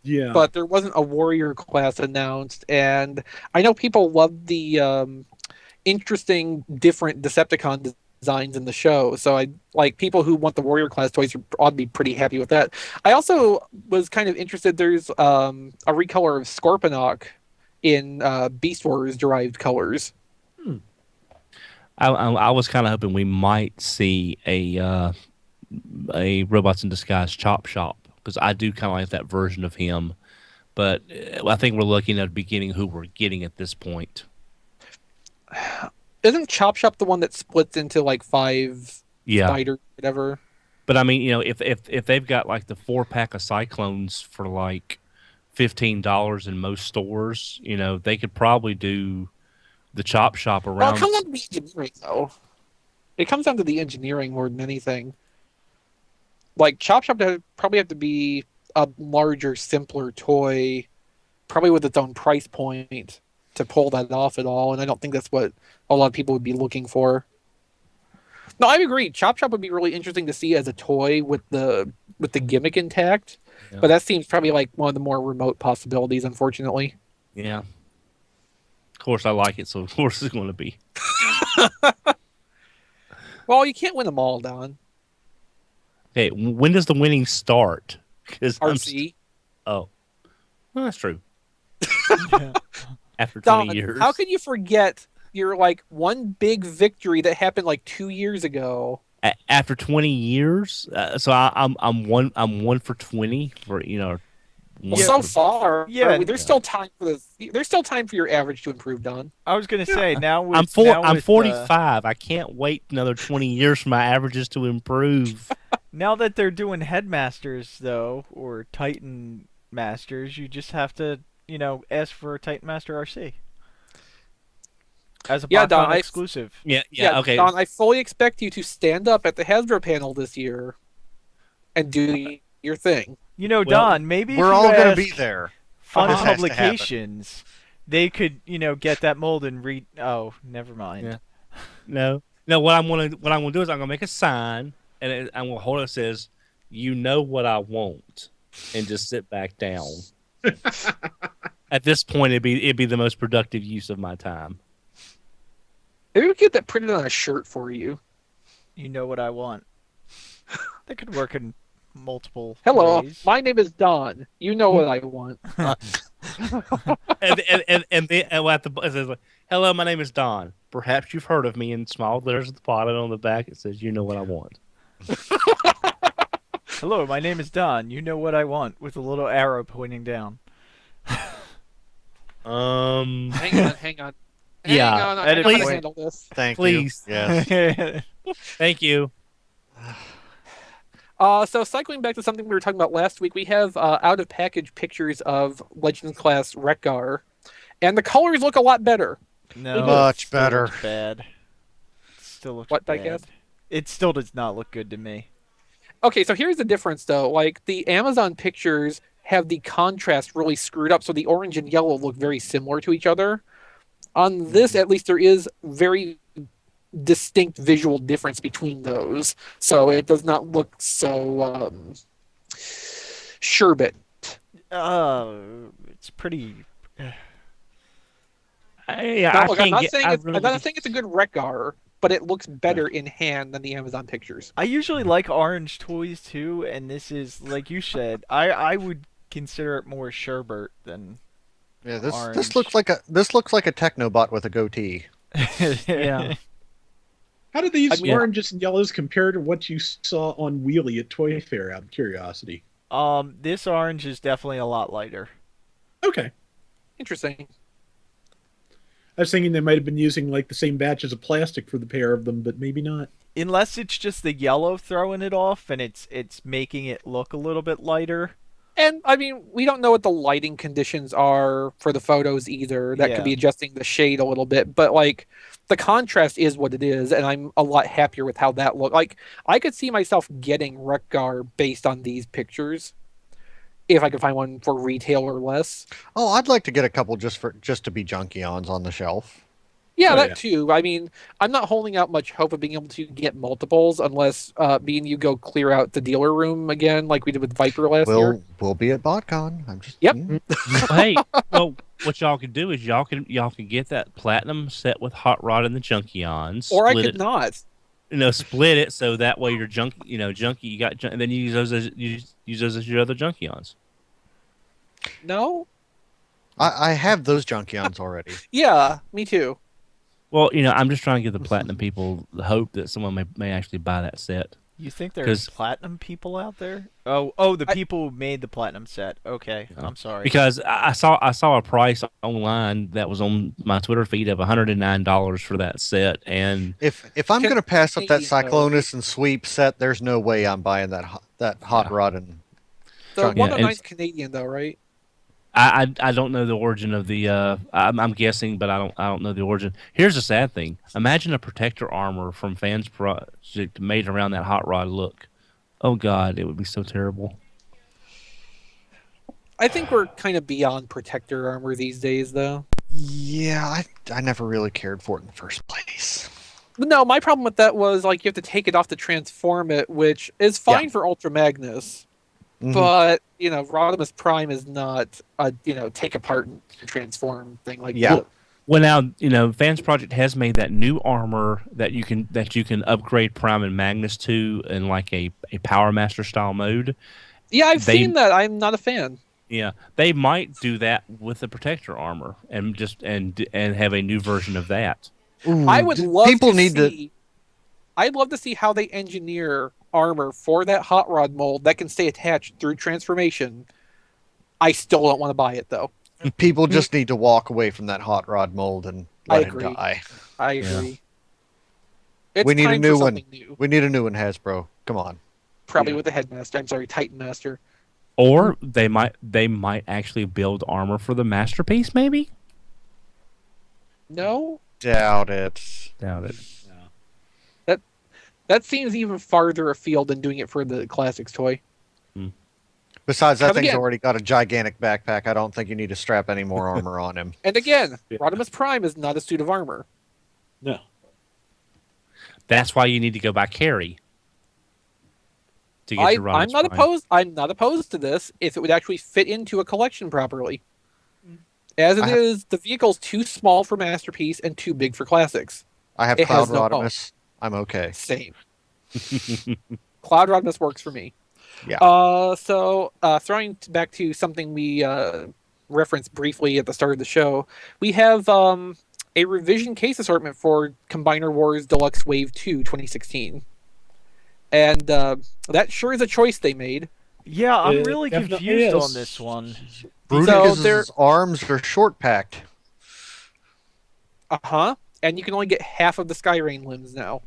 Yeah. but there wasn't a Warrior Class announced, and I know people love the interesting, different Decepticon designs in the show. So I like people who want the Warrior Class toys ought to be pretty happy with that. I also was kind of interested. There's a recolor of Scorponok in Beast Wars derived colors. I was kind of hoping we might see a Robots in Disguise Chop Shop, because I do kind of like that version of him. But I think we're looking at beginning who we're getting at this point. Isn't Chop Shop the one that splits into like 5 Yeah, spiders, whatever? but I mean, if they've got like the 4-pack of Cyclones for like $15 in most stores, they could probably do the Chop Shop Well, around. it comes down to the engineering, though. It comes down to the engineering more than anything. Like, Chop Shop would probably have to be a larger, simpler toy, probably with its own price point to pull that off at all, and I don't think that's what a lot of people would be looking for. No, I agree. Chop Shop would be really interesting to see as a toy with the gimmick intact, Yeah. but that seems probably like one of the more remote possibilities, unfortunately. Yeah. Of course, I like it, so of course it's going to be. Well, you can't win them all, Don. Okay, when does the winning start? 'Cause RC. well, that's true. After 20 Don, years. how can you forget your like one big victory that happened like 2 years ago? After 20 years? So I'm 1 for 20 for Well, so far, Yeah. I mean, there's still time for this. There's still time for your average to improve, Don. I was gonna say now with I'm with, 45. I can't wait another 20 years for my averages to improve. now that they're doing Headmasters though, or Titan Masters, you just have to ask for a Titan Master RC as a Yeah, BotCon Don, exclusive. Yeah, okay. Don, I fully expect you to stand up at the Hasbro panel this year and do your thing. Don, maybe We're if all you going to ask be there. Fun This has to happen. Publications, they could get that mold and read. Oh, never mind. Yeah. No. What I'm gonna do is I'm gonna make a sign and I'm gonna hold it that says, "You know what I want," and just sit back down. At this point, it'd be the most productive use of my time. Maybe we could get that printed on a shirt for you. You know what I want. That could work in multiple Hello, ways. my name is Don. You know what I want. And then at the it says like, Hello, my name is Don. Perhaps you've heard of me in small letters at the bottom, and on the back it says, "You know what I want." Hello, my name is Don. You know what I want, with a little arrow pointing down. Um, Hang on. Yeah, Hang on, I edit know how to please. handle this. Thank Please. you. Yes. thank you. So cycling back to something we were talking about last week, we have out of package pictures of Legends class Wreck-Gar, and the colors look a lot better. No, Much it still better. looks bad. It still looks What, bad. Diecast? It still does not look good to me. Okay, so here's the difference though. Like the Amazon pictures have the contrast really screwed up, so the orange and yellow look very similar to each other. On this, at least, there is very distinct visual difference between those, so it does not look so sherbet. It's pretty. Now, look, I'm not saying I it's, really I'm not saying it's a good Wreck-Gar, but it looks better in hand than the Amazon pictures. I usually like orange toys too, and this is like you said. I would consider it more sherbet than. Yeah, this Orange. looks like a Technobot with a goatee. Yeah. How do these I mean- oranges and yellows compare to what you saw on Wheelie at Toy Fair? Out of curiosity. This orange is definitely a lot lighter. Okay. Interesting. I was thinking they might have been using like the same batches of plastic for the pair of them, but maybe not. Unless it's just the yellow throwing it off, and it's making it look a little bit lighter. And I mean, we don't know what the lighting conditions are for the photos either. That Yeah. could be adjusting the shade a little bit, but like the contrast is what it is, and I'm a lot happier with how that looked. Like I could see myself getting Wreck-Gar based on these pictures if I could find one for retail or less. Oh, I'd like to get a couple just to be Junkions on the shelf. Yeah, Oh, that yeah. too. I mean, I'm not holding out much hope of being able to get multiples unless me and you go clear out the dealer room again, like we did with Viper last year. We'll be at BotCon. I'm just Yep. Well, hey, well, what y'all can do is y'all can get that platinum set with Hot Rod and the Junkions, Or I split could it, not. split it so that way your junkie, you got, and then you use those as your other Junkions. No? I have those Junkions already. Yeah, me too. Well, I'm just trying to give the platinum people the hope that someone may actually buy that set. You think there's 'Cause- platinum people out there? Oh, the I- people who made the platinum set. Okay, Yeah. I'm sorry. Because I saw a price online that was on my Twitter feed of $109 for that set, and If I'm Can- going to pass up that Canadian, though. Cyclonus and Sweep set, there's no way I'm buying that Hot Yeah. Rod and The Junkie. 109 is it's- Canadian though, right? I don't know the origin of the I'm guessing, but I don't know the origin. Here's the sad thing: imagine a protector armor from Fans Project made around that Hot Rod look. Oh God, it would be so terrible. I think we're kind of beyond protector armor these days, though. Yeah, I never really cared for it in the first place. But no, my problem with that was like you have to take it off to transform it, which is fine for Ultra Magnus, Mhm. but Rodimus Prime is not a take apart and transform thing like Yeah. that. Well, now Fans Project has made that new armor that you can upgrade Prime and Magnus to in like a Power Master style mode. Yeah, I've They- seen that. I'm not a fan. Yeah, they might do that with the protector armor and have a new version of that. Ooh, I would love people to need see. I'd love to see how they engineer armor for that hot rod mold that can stay attached through transformation. I still don't want to buy it though. people just need to walk away from that Hot Rod mold and let it agree. die. I Yeah. agree. It's We need a time new for one. something new. We need a new one, Hasbro. Come on. Probably Yeah. with the headmaster. I'm sorry, Titan Master. Or they might actually build armor for the masterpiece, maybe. No, Doubt it. Doubt it. that seems even farther afield than doing it for the classics toy. Besides, that Because thing's again- already got a gigantic backpack. I don't think you need to strap any more armor on him. And again, Yeah. Rodimus Prime is not a suit of armor. No. That's why you need to go by Carrie to get your Rodimus I'm not Prime. opposed. I'm not opposed to this if it would actually fit into a collection properly. As it I is, the vehicle's too small for Masterpiece and too big for Classics. I have It Cloud has no Rodimus. I'm okay. Same. Cloud Rodimus works for me. Yeah. So throwing back to something we referenced briefly at the start of the show, we have a revision case assortment for Combiner Wars Deluxe Wave 2 2016. And that sure is a choice they made. Yeah, I'm It really definitely confused is. on this one. Bruticus's arms are short packed. Uh-huh. And you can only get half of the Skyrain limbs now.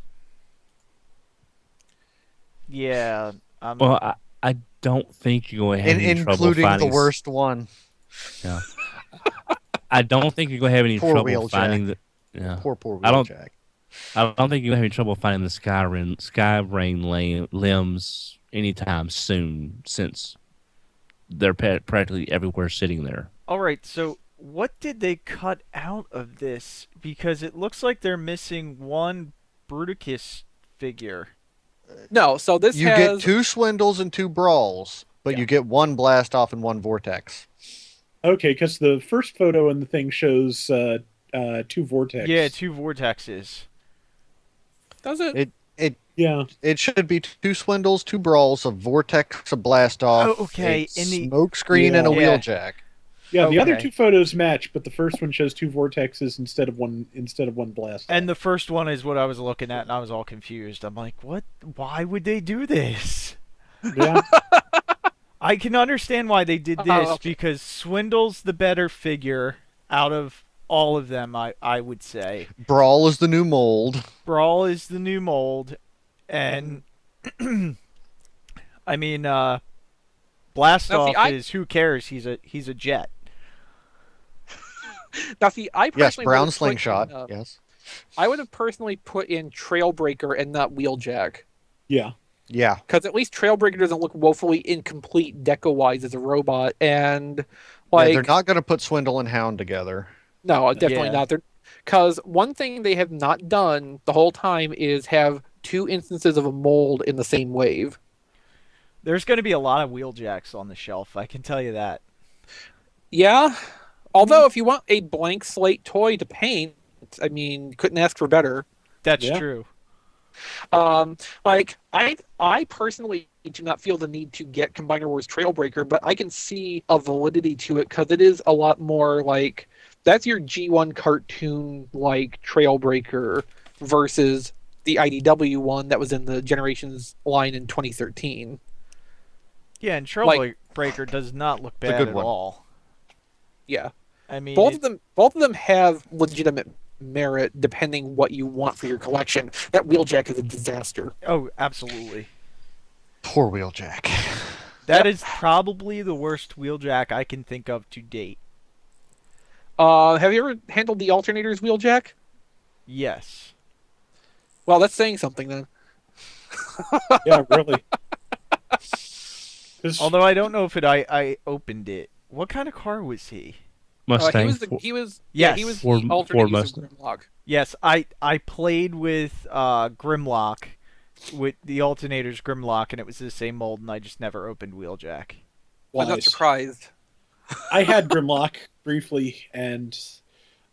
Yeah. Well, I don't think you're going to have any trouble Including the finding worst one. Yeah. I don't think you're going to have any Poor trouble Wheeljack. finding the. Yeah. Poor I don't- Wheeljack. I don't think you're going to have any trouble finding the Skyrain limbs anytime soon, since they're practically everywhere sitting there. All right, so what did they cut out of this? Because it looks like they're missing one Bruticus figure. No, so this You has... get 2 swindles and 2 brawls, but Yeah. you get 1 blast off and 1 vortex. Okay, because the first photo in the thing shows 2 vortex. Yeah, 2 vortexes. Does it? Yeah. It should be 2 swindles, 2 brawls, a vortex, a blast off, Oh, okay, a in the- smoke screen, and a Yeah. wheeljack. Yeah, the other Okay. 2 photos match, but the first one shows 2 vortexes instead of one blast. And the first one is what I was looking at, and I was all confused. I'm like, what? Why would they do this? Yeah. I can understand why they did this, Oh, okay. because Swindle's the better figure out of all of them, I would say. Brawl is the new mold. Brawl is the new mold, and I mean, Blast Now, see, Off is who cares? He's a jet. Now, see, I Yes, personally brown would've put slingshot. in, Yes. I would have personally put in Trailbreaker and not Wheeljack. Yeah. Yeah. Because at least Trailbreaker doesn't look woefully incomplete deco-wise as a robot. And, Yeah, like... they're not going to put Swindle and Hound together. No, definitely Yeah. not. Because one thing they have not done the whole time is have 2 instances of a mold in the same wave. There's going to be a lot of Wheeljacks on the shelf, I can tell you that. Yeah. Although, if you want a blank slate toy to paint, I mean, couldn't ask for better. That's Yeah. true. Like, I personally do not feel the need to get Combiner Wars Trailbreaker, but I can see a validity to it because it is a lot more like, that's your G1 cartoon like Trailbreaker versus the IDW one that was in the Generations line in 2013. Yeah, and Like- Trailbreaker does not look a bad good at one. all. Yeah. I mean, Both of them have legitimate merit depending what you want for your collection. That Wheeljack is a disaster. Oh, absolutely. Poor Wheeljack. That is probably the worst Wheeljack I can think of to date. Have you ever handled the Alternators Wheeljack? Yes. Well, that's saying something then. Yeah, really. 'Cause- Although I don't know if I opened it. What kind of car was he? Mustang. He was Yes. he was Ford- the Ford alternate use Mustang. of Grimlock. Yes, I played with Grimlock, with the Alternators Grimlock, and it was the same mold, and I just never opened Wheeljack. I'm not Wise. surprised. I had Grimlock briefly, and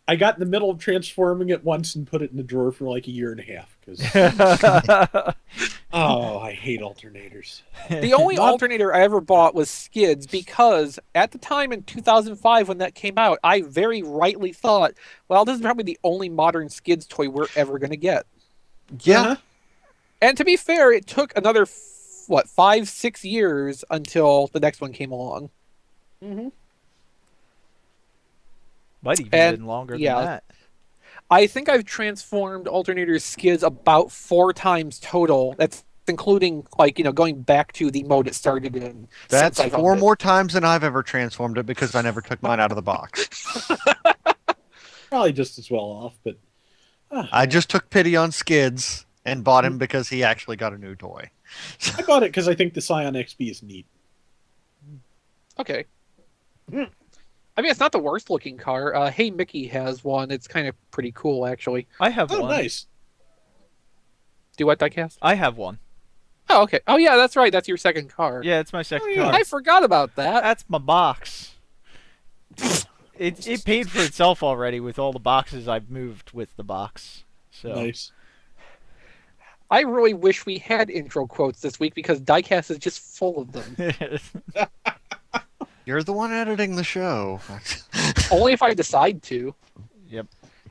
I got in the middle of transforming it once and put it in the drawer for like a year and a half. Because I hate alternators. The only Not- alternator I ever bought was Skids because at the time in 2005 when that came out, I very rightly thought, well, this is probably the only modern Skids toy we're ever going to get. Yeah. Uh-huh. And to be fair, it took another 5-6 years until the next one came along. Mm-hmm. Might even And- been longer yeah. than that. I think I've transformed alternators Skids about 4 times total. That's including, like, going back to the mode it started in. That's since I've 4 owned it. more times than I've ever transformed it because I never took mine out of the box. Probably just as well off, but I just took pity on Skids and bought him because he actually got a new toy. I bought it because I think the Scion XB is neat. Okay. I mean, it's not the worst looking car. Hey Mickey has one. It's kind of pretty cool, actually. I have Oh, one. nice. Do what, Diecast? I have one. Oh, okay. Oh, yeah, that's right. That's your second car. Yeah, it's my second yeah. car. I forgot about that. That's my box. It paid for itself already with all the boxes I've moved with the box. So Nice. I really wish we had intro quotes this week because Diecast is just full of them. You're the one editing the show. Only if I decide to. Yep.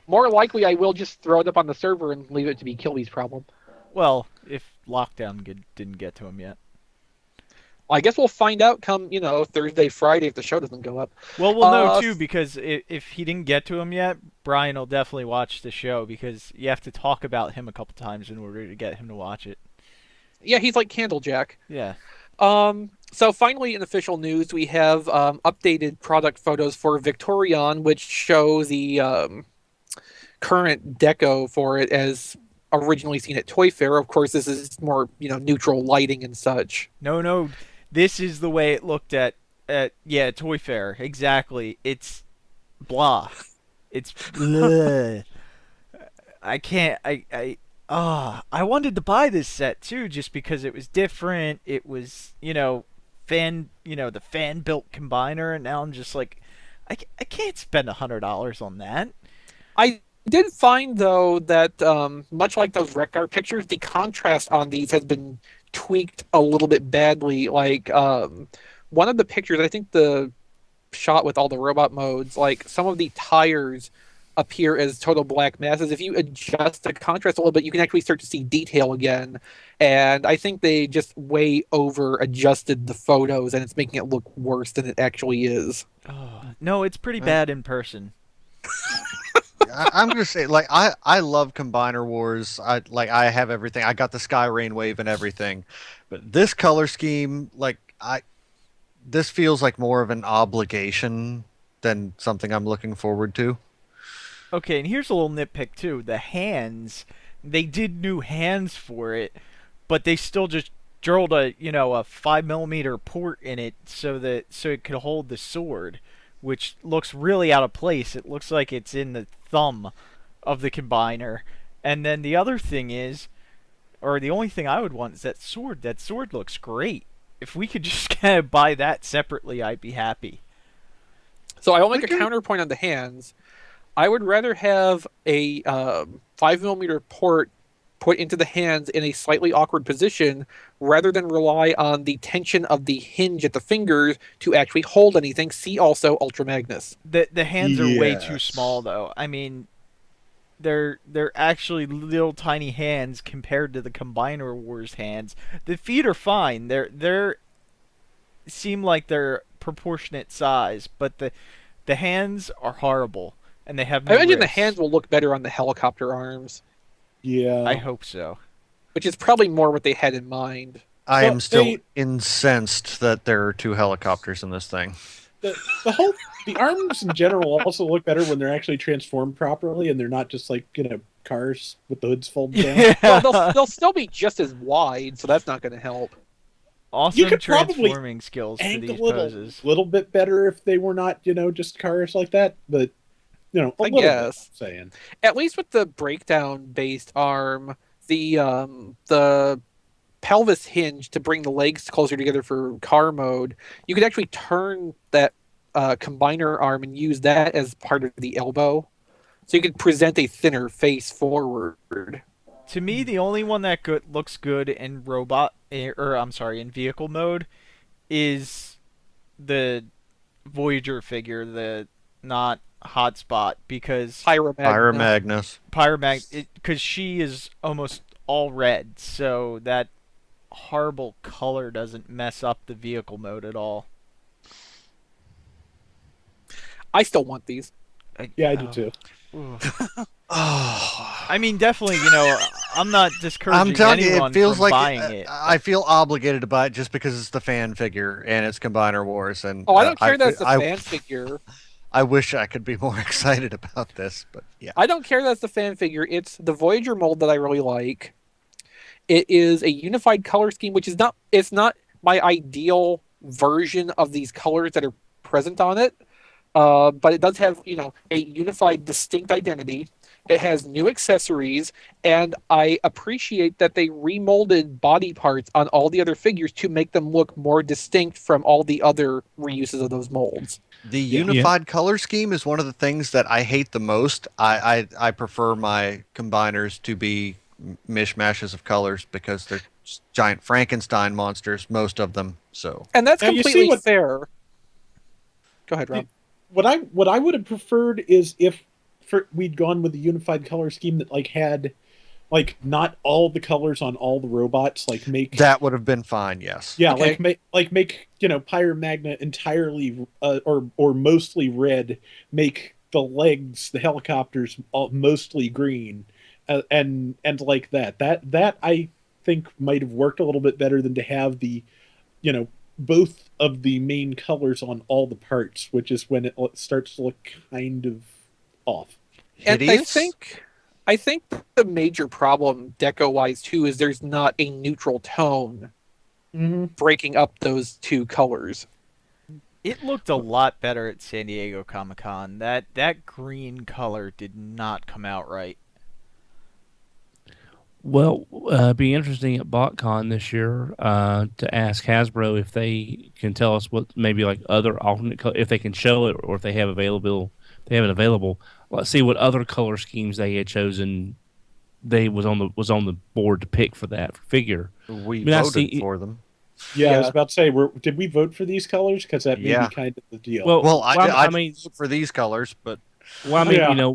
more likely I will just throw it up on the server and leave it to be Kilby's problem. Well, if lockdown didn't get to him yet. I guess we'll find out come, Thursday, Friday if the show doesn't go up. Well, we'll know too, because if he didn't get to him yet, Brian will definitely watch the show, because you have to talk about him a couple times in order to get him to watch it. Yeah, he's like Candlejack. Yeah. So finally, in official news, we have updated product photos for Victorion, which show the current deco for it as originally seen at Toy Fair. Of course, this is more, neutral lighting and such. No, this is the way it looked at Toy Fair. Exactly. It's blah. It's blah. I wanted to buy this set too, just because it was different. It was, the fan built combiner, and now I'm just like, I can't spend $100 on that. I did find though that much like those Wreck-Gar pictures, the contrast on these has been tweaked a little bit badly. Like one of the pictures, I think the shot with all the robot modes, like some of the tires appear as total black masses. If you adjust the contrast a little bit, you can actually start to see detail again. And I think they just way over adjusted the photos, and it's making it look worse than it actually is. Oh, no, it's pretty bad in person. I'm gonna say, like, I love Combiner Wars. I have everything. I got the Sky Rain Wave and everything, but this color scheme, this feels like more of an obligation than something I'm looking forward to. Okay, and here's a little nitpick too. The hands, they did new hands for it, but they still just drilled a 5mm port in it so it could hold the sword, which looks really out of place. It looks like it's in the thumb of the combiner. And then the other thing is, or the only thing I would want is that sword. That sword looks great. If we could just kind of buy that separately, I'd be happy. So I will make a counterpoint on the hands. I would rather have a 5mm port put into the hands in a slightly awkward position rather than rely on the tension of the hinge at the fingers to actually hold anything. See also Ultra Magnus. The hands are way too small, though. I mean, they're actually little tiny hands compared to the Combiner Wars hands. The feet are fine. They're seem like they're proportionate size, but the hands are horrible. And they have no I imagine wrists. the hands will look better on the helicopter arms. Yeah. I hope so. Which is probably more what they had in mind. I am still incensed that there are two helicopters in this thing. The arms in general also look better when they're actually transformed properly and they're not just like, cars with the hoods folded down. Yeah. Well, they'll still be just as wide, so that's not going to help. Awesome You could probably transforming skills for these poses. A little bit better if they were not, just cars like that, but I guess. Saying. At least with the breakdown-based arm, the pelvis hinge to bring the legs closer together for car mode, you could actually turn that combiner arm and use that as part of the elbow. So you could present a thinner face forward. To me, the only one that looks good in in vehicle mode is the Voyager figure, the not Hotspot, because Pyromagnus. Because she is almost all red, so that horrible color doesn't mess up the vehicle mode at all. I still want these. Yeah, I do too. I mean, definitely, I'm not discouraging I'm telling you, anyone it feels from like buying it. I feel obligated to buy it just because it's the fan figure and it's Combiner Wars. And I don't care that it's the fan figure. I wish I could be more excited about this, but yeah. I don't care that it's the fan figure. It's the Voyager mold that I really like. It is a unified color scheme, which is not my ideal version of these colors that are present on it. But it does have, a unified, distinct identity. It has new accessories, and I appreciate that they remolded body parts on all the other figures to make them look more distinct from all the other reuses of those molds. The unified color scheme is one of the things that I hate the most. I prefer my combiners to be mishmashes of colors because they're giant Frankenstein monsters, most of them. So, and that's now, we'd gone with the unified color scheme that like had like not all the colors on all the robots, like make That would have been fine. Yes. yeah, Okay. make Pyromagna entirely or mostly red, make the legs, the helicopters mostly green, and like that. That I think might have worked a little bit better than to have the, both of the main colors on all the parts, which is when it starts to look kind of off. And Hideous? I think the major problem deco wise too is there's not a neutral tone breaking up those two colors. It looked a lot better at San Diego Comic-Con. That green color did not come out right. Well, it'd be interesting at BotCon this year to ask Hasbro if they can tell us what maybe like other alternate color, if they can show it or if they have available. They have it available. Let's see what other color schemes they had chosen. They was on the board to pick for that figure. We I mean, I voted see- for them. Yeah, I Yeah. was about to say, did we vote for these colors? Because that may Yeah. be kind of the deal. Well, I mean, didn't vote for these colors, but well, I mean, Yeah.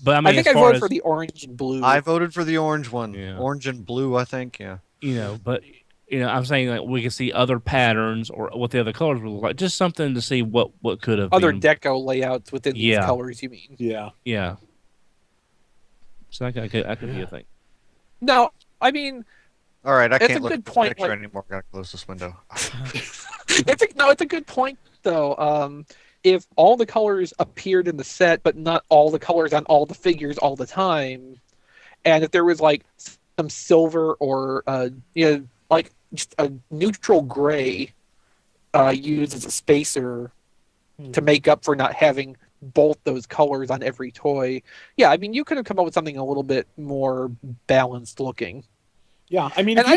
but I mean, I think as I far voted as for the orange and blue. I voted for the orange one. Yeah. Orange and blue, I think. Yeah. but I'm saying like we can see other patterns or what the other colors would look like. Just something to see what could have other been. deco layouts within these Yeah. colors, you mean? Yeah. Yeah. So that could be a thing. No, I mean All right, I It's can't a look good at this point, picture like- anymore. Gotta close this window. it's a good point though. If all the colors appeared in the set, but not all the colors on all the figures all the time, and if there was like some silver or like just a neutral gray used as a spacer to make up for not having both those colors on every toy. Yeah, I mean you could have come up with something a little bit more balanced looking. Yeah, I mean, And if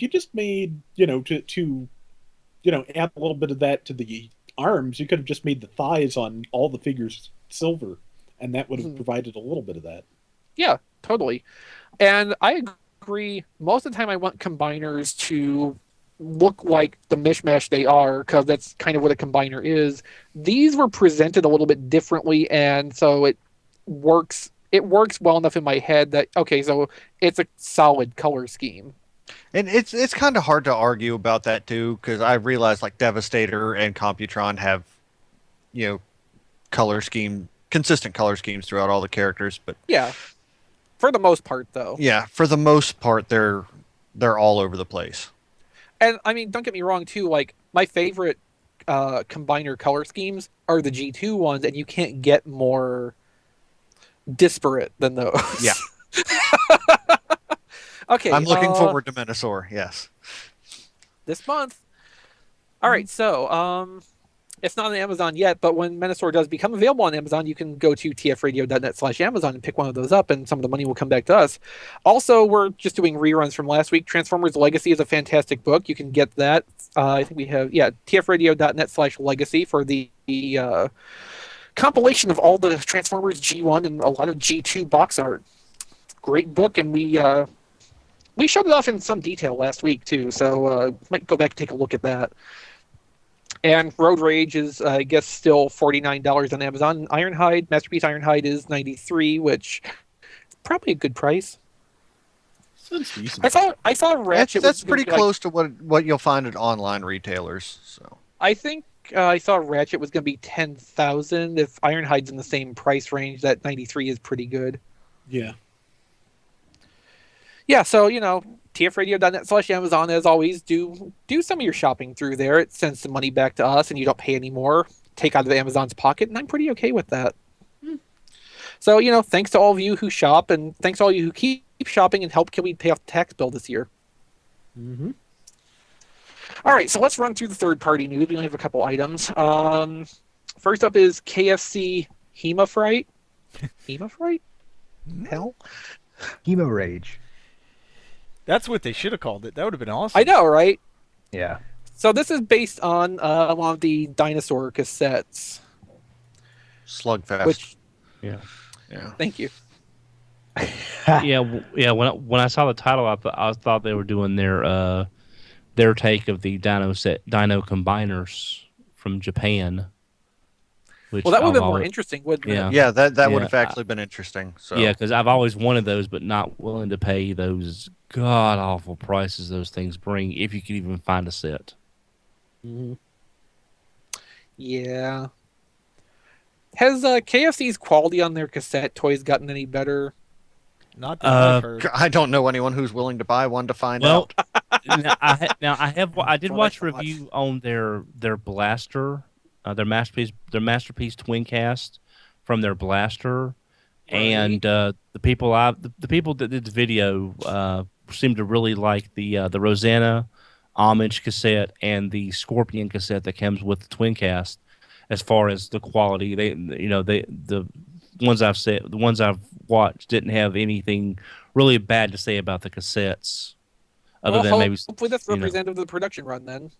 you just made to add a little bit of that to the arms, you could have just made the thighs on all the figures silver, and that would have provided a little bit of that. Yeah, totally. And I agree. Most of the time, I want combiners to look like the mishmash they are, because that's kind of what a combiner is. These were presented a little bit differently, and so it works. It works well enough in my head that okay, so it's a solid color scheme. And it's kind of hard to argue about that too, because I realize like Devastator and Computron have, consistent color schemes throughout all the characters. But Yeah, for the most part, though. yeah, for the most part, they're all over the place. And I mean, don't get me wrong, too. Like my favorite combiner color schemes are the G2 ones, and you can't get more disparate than those. Yeah. Okay. I'm looking forward to Menosaur. Yes. This month. All right, so it's not on Amazon yet, but when Menosaur does become available on Amazon, you can go to tfradio.net/Amazon and pick one of those up, and some of the money will come back to us. Also, we're just doing reruns from last week. Transformers Legacy is a fantastic book. You can get that. I think we have, tfradio.net/legacy for the compilation of all the Transformers G1 and a lot of G2 box art. Great book, and we showed it off in some detail last week too, so might go back and take a look at that. And Road Rage is, I guess, still $49 on Amazon. Ironhide, Masterpiece Ironhide is $93, which is probably a good price. Sounds decent. I saw Ratchet. That's was pretty gonna be, close to what you'll find at online retailers. So I think I saw Ratchet was going to be $10,000. If Ironhide's in the same price range, that $93 is pretty good. Yeah. Yeah, so tfradio.net/Amazon, as always, do some of your shopping through there. It sends some money back to us, and you don't pay any more. Take out of Amazon's pocket, and I'm pretty okay with that. So thanks to all of you who shop, and thanks to all of you who keep shopping and help Kilby pay off the tax bill this year. Mm-hmm. All right, so let's run through the third-party news. We only have a couple items. First up is KFC Hemafright. Hemafright? Hell? Hemo Rage. That's what they should have called it. That would have been awesome. I know, right? Yeah. So this is based on one of the dinosaur cassettes. Slugfest. Which, Yeah. thank you. When I saw the title, I thought they were doing their take of the Dino Combiners from Japan, Which Well, that would I've have been more always, interesting, wouldn't yeah. it? Yeah, that would Yeah, have actually been interesting. So yeah, because I've always wanted those, but not willing to pay those god awful prices those things bring if you can even find a set. Mhm. Yeah. Has KFC's quality on their cassette toys gotten any better? Not that I've Uh, heard. I don't know anyone who's willing to buy one to find Well, out. I did What I watch a thought. review on their blaster, their masterpiece twin cast from their blaster, and the people that did the video seemed to really like the Rosanna homage cassette and the Scorpion cassette that comes with the twin cast. As far as the quality, the ones I've watched didn't have anything really bad to say about the cassettes, other Well, than maybe hopefully that's you know. representative of the production run then.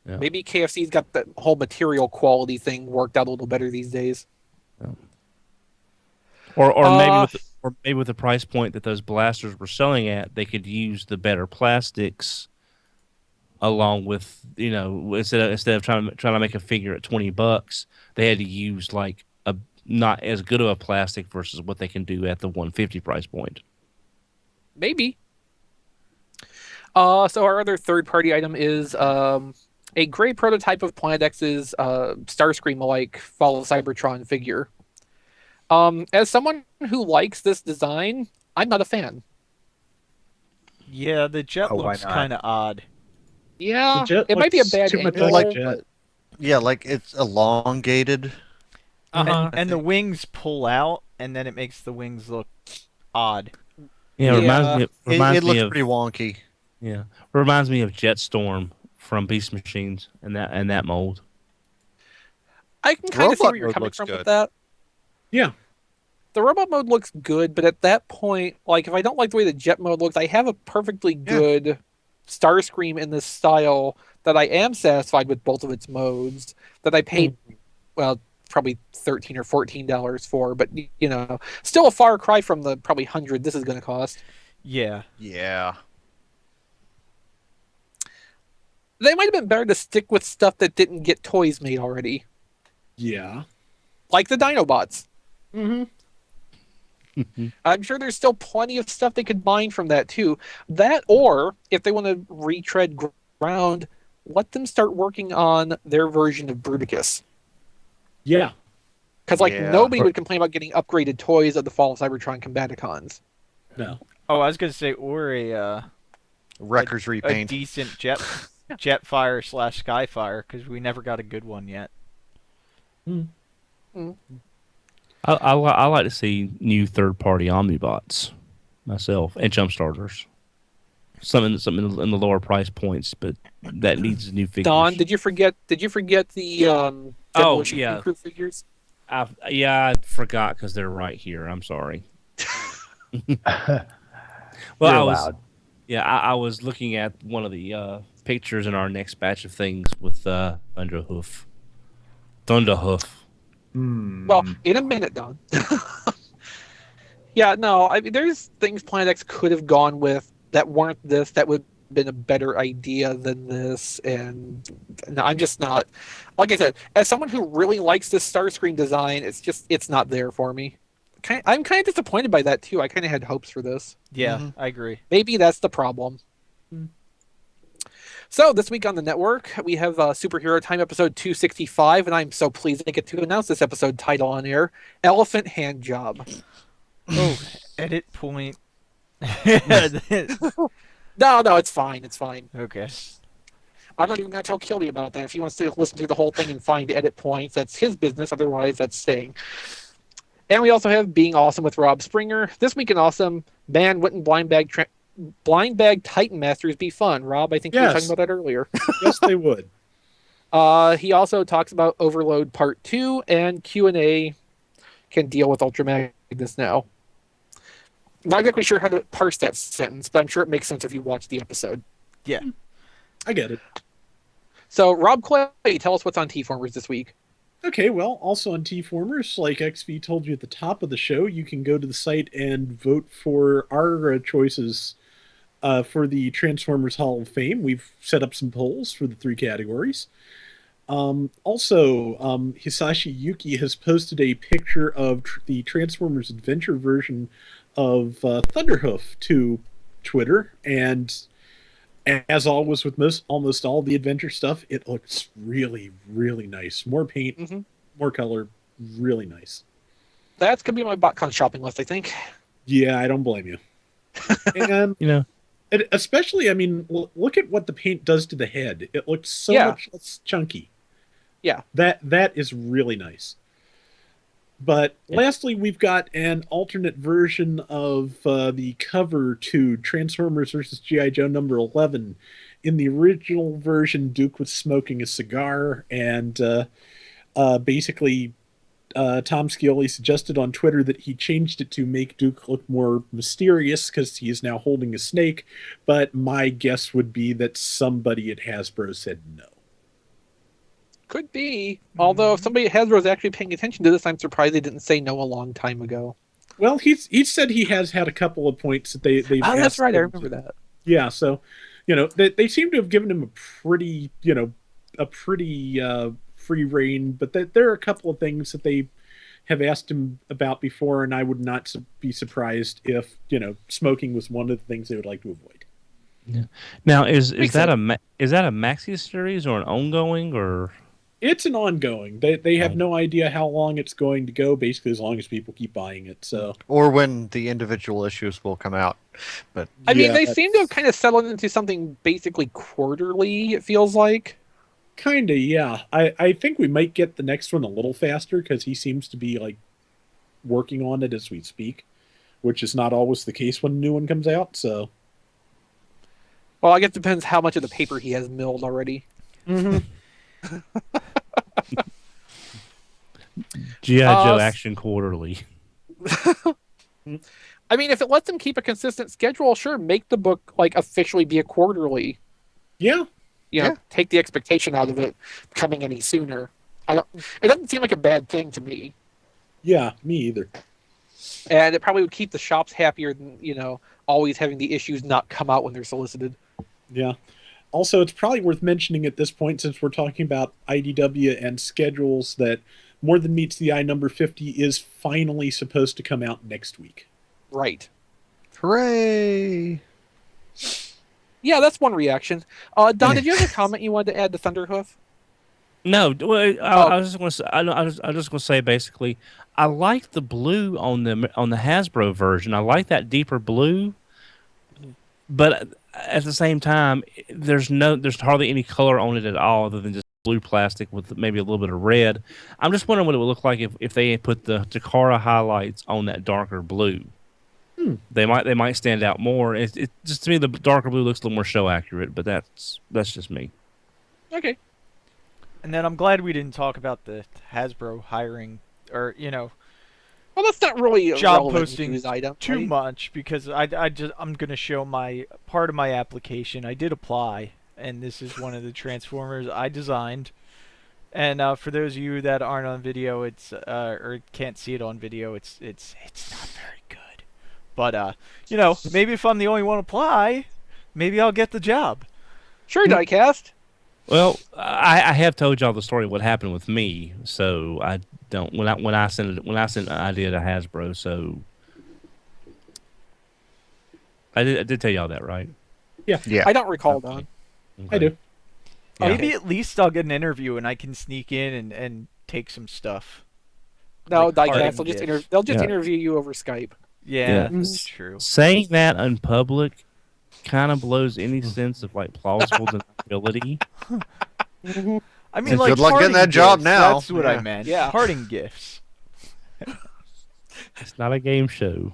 Yeah. Maybe KFC's got that whole material quality thing worked out a little better these days. Or Uh, maybe with the price point that those blasters were selling at, they could use the better plastics along with instead of trying to make a figure at $20, they had to use like a not as good of a plastic versus what they can do at the 150 price point. Maybe. So our other third-party item is a gray prototype of Planet X's Starscream-alike Fall of Cybertron figure. As someone who likes this design, I'm not a fan. Yeah, the jet Oh, why looks not? kind of odd. Yeah, The jet it might be a looks bad too much angle. like Jet. Yeah, like it's elongated. Uh-huh. And the wings pull out, and then it makes the wings look odd. Yeah, Yeah. reminds It me looks of pretty wonky. reminds me of Jetstorm from Beast Machines and that mold. I can kind of see Robot where you're mode coming looks from with good. that. Yeah. The robot mode looks good, but at that point, like if I don't like the way the jet mode looks, I have a perfectly good Starscream in this style that I am satisfied with both of its modes that I paid, well, probably $13 or $14 for, but still a far cry from the probably 100 this is going to cost. Yeah. Yeah. They might have been better to stick with stuff that didn't get toys made already, Yeah. like the Dinobots. Mm-hmm. I'm sure there's still plenty of stuff they could mine from that too. That, or if they want to retread ground, let them start working on their version of Bruticus. Yeah. Because Yeah. nobody would complain about getting upgraded toys of the Fall of Cybertron Combaticons. No. Oh, I was gonna say, or a Wreckers a repaint. decent Jetfire / Skyfire, because we never got a good one yet. I like to see new third-party Omnibots myself and jump starters. Something in the lower price points, but that needs new figures. Don, did you forget the Demolition yeah. Crew figures? I forgot because they're right here. I'm sorry. You're I allowed. was looking at one of the pictures in our next batch of things with Thunderhoof. Well, in a minute, Don. Yeah, no, I mean, there's things Planet X could have gone with that weren't this, that would have been a better idea than this, and no, I'm just not. Like I said, as someone who really likes this Starscream design, it's not there for me. I'm kind of disappointed by that too. I kind of had hopes for this. Yeah, I agree. Maybe that's the problem. So this week on the network, we have Superhero Time episode 265, and I'm so pleased I get to announce this episode title on air: Elephant Hand Job. Oh, edit point. No, it's fine. It's fine. Okay. I'm not even going to tell Killy about that. If he wants to listen to the whole thing and find edit points, that's his business. Otherwise, that's staying. And we also have Being Awesome with Rob Springer. This week in Awesome, Man, wouldn't Blind Bag Titan Masters be fun? Rob, I think you were talking about that earlier. Yes, they would. He also talks about Overload Part 2, and Q&A can deal with Ultra Magnus now. Not exactly sure how to parse that sentence, but I'm sure it makes sense if you watch the episode. Yeah. I get it. So, Rob Clay, tell us what's on TFormers this week. Okay, well, also on TFormers, like Exvee told you at the top of the show, you can go to the site and vote for our choices for the Transformers Hall of Fame. We've set up some polls for the 3 categories. Also, Hisashi Yuki has posted a picture of the Transformers Adventure version of Thunderhoof to Twitter, and as always with almost all the adventure stuff, it looks really, really nice. More paint, more color, really nice. That's gonna be on my BotCon shopping list, I think. Yeah, I don't blame you. And You know, especially, I mean, look at what the paint does to the head. It looks so much less chunky. Yeah. That is really nice. But lastly, we've got an alternate version of the cover to Transformers versus G.I. Joe number 11. In the original version, Duke was smoking a cigar, and basically Tom Scioli suggested on Twitter that he changed it to make Duke look more mysterious because he is now holding a snake. But my guess would be that somebody at Hasbro said no. Could be. Although if somebody at Hasbro is actually paying attention to this, I'm surprised they didn't say no a long time ago. Well, he said he has had a couple of points that they've Oh, that's asked right. I him remember to. that. Yeah, so they seem to have given him a pretty free reign, but there are a couple of things that they have asked him about before, and I would not be surprised if smoking was one of the things they would like to avoid. Yeah. Now, is Makes that sense. is that a maxi series or an ongoing or? It's an ongoing. They have no idea how long it's going to go. Basically, as long as people keep buying it. So, Or when the individual issues will come out. But I mean, yeah, they seem to have kind of settled into something basically quarterly, it feels like. kind of, yeah. I think we might get the next one a little faster because he seems to be like working on it as we speak, which is not always the case when a new one comes out. So, Well, I guess it depends how much of the paper he has milled already. G.I. Joe Action Quarterly. I mean, if it lets them keep a consistent schedule, sure, make the book like officially be a quarterly. yeah. Take the expectation out of it coming any sooner. It doesn't seem like a bad thing to me. Yeah, me either. And it probably would keep the shops happier than, always having the issues not come out when they're solicited. Yeah. Also, it's probably worth mentioning at this point, since we're talking about IDW and schedules, that More Than Meets the Eye number 50 is finally supposed to come out next week. Right. hooray! Yeah, that's one reaction. Don, did you have a comment you wanted to add to Thunderhoof? No, well, I was just going to say. I was just going to say basically, I like the blue on the Hasbro version. I like that deeper blue, but at the same time, there's hardly any color on it at all, other than just blue plastic with maybe a little bit of red. I'm just wondering what it would look like if they had put the Takara highlights on that darker blue. They might stand out more. It just, to me, the darker blue looks a little more show accurate, but that's just me. Okay. And then I'm glad we didn't talk about the Hasbro hiring or Well, that's not really a job relevant posting news item, too right? much because I'm gonna show my part of my application. I did apply, and this is one of the Transformers I designed. And for those of you that aren't on video, it's or can't see it on video, it's not very good. But maybe if I'm the only one to apply, maybe I'll get the job. Sure, Diecast. Well, I have told y'all the story of what happened with me, so I don't when I sent an idea to Hasbro, so I did tell y'all that, right? Yeah. I don't recall, Don. I do. Yeah. Maybe at least I'll get an interview and I can sneak in and take some stuff. No, Like Diecast. parting They'll just Yeah. interview you over Skype. Yeah, Yeah. that's true. Saying that in public kind of blows any sense of like plausible deniability. I mean, like Good luck getting parting that job gifts, now. That's what I Yeah. meant. Yeah. Parting gifts. It's not a game show.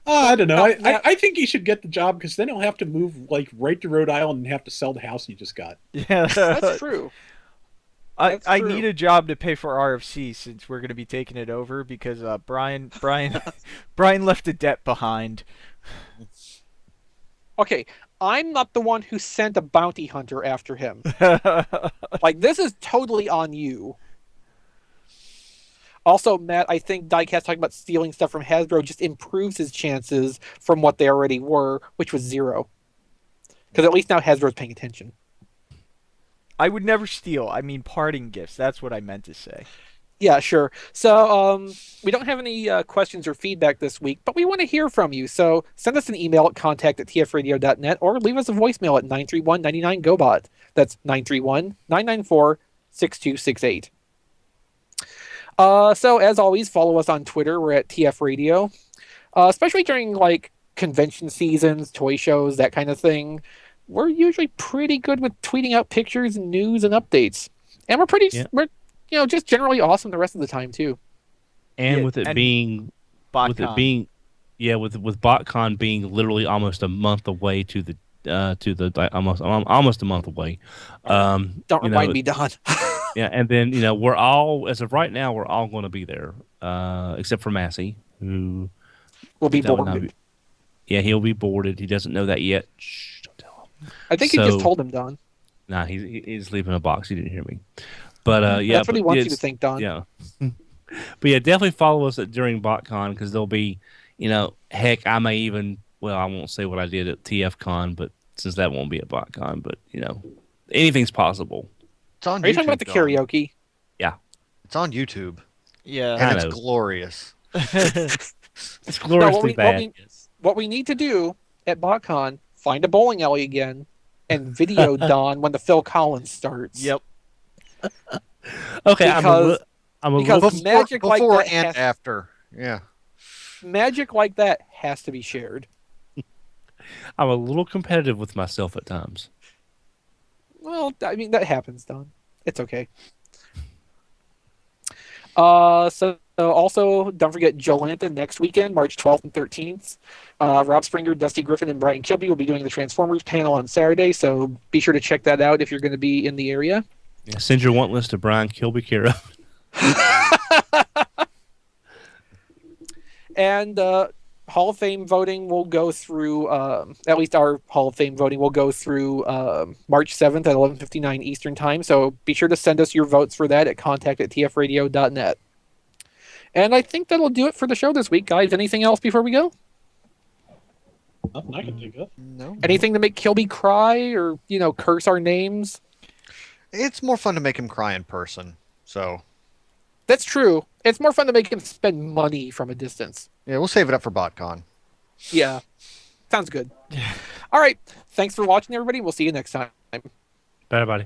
I don't know. Now- I think he should get the job because then he'll have to move like right to Rhode Island and have to sell the house he just got. Yeah, That's true. That's I true. need a job to pay for RFC since we're going to be taking it over because Brian left a debt behind. Okay, I'm not the one who sent a bounty hunter after him. Like, this is totally on you. Also, Matt, I think Diecast talking about stealing stuff from Hasbro just improves his chances from what they already were, which was 0. Because at least now Hasbro's paying attention. I would never steal. I mean parting gifts. That's what I meant to say. Yeah, sure. So, we don't have any questions or feedback this week, but we want to hear from you. So, send us an email at contact@tfradio.net or leave us a voicemail at 931-99-GOBOT. That's 931-994-6268. So, as always, follow us on Twitter. We're at TF Radio. Especially during, like, convention seasons, toy shows, that kind of thing. We're usually pretty good with tweeting out pictures and news and updates. And we're just generally awesome the rest of the time too. And Yeah, with it and being BotCon. with BotCon being literally almost a month away to the like, almost a month away. Don't remind me, Don. Yeah, and then we're all, as of right now, we're all going to be there, except for Massey, who We'll be that would bored. not be- yeah, he'll be boarded. He doesn't know that yet. Shh, don't tell him. I think you just told him, Don. Nah, he's leaving a box. He didn't hear me. But yeah, That's what he wants you to think, Don. Yeah, but yeah, definitely follow us during BotCon because there'll be, heck, I may even, well, I won't say what I did at TFCon, but since that won't be at BotCon, but anything's possible. It's on Are you YouTube. talking about the Don. karaoke? Yeah, It's on YouTube, Yeah. and I it's know. glorious. It's gloriously bad. What we need to do at BotCon, find a bowling alley again, and video Don when the Phil Collins starts. Yep. Okay, Because I'm a because little. magic like Before that and has, after. Yeah. magic like that has to be shared. I'm a little competitive with myself at times. Well, I mean that happens, Don. It's okay. So also don't forget JoeLanta next weekend, March 12th and 13th. Rob Springer, Dusty Griffin, and Brian Kilby will be doing the Transformers panel on Saturday, so be sure to check that out if you're going to be in the area. Yeah, send your want list to Brian Kilby Kira. And Hall of Fame voting will go through, at least our Hall of Fame voting will go through March 7th at 11:59 Eastern Time. So be sure to send us your votes for that at contact@tfradio.net. And I think that'll do it for the show this week, guys. Anything else before we go? Nothing I can think of. No. Anything to make Kilby cry or, curse our names? It's more fun to make him cry in person. So, That's true. It's more fun to make him spend money from a distance. yeah, we'll save it up for BotCon. Yeah. Sounds good. All right. Thanks for watching, everybody. We'll see you next time. Bye, everybody.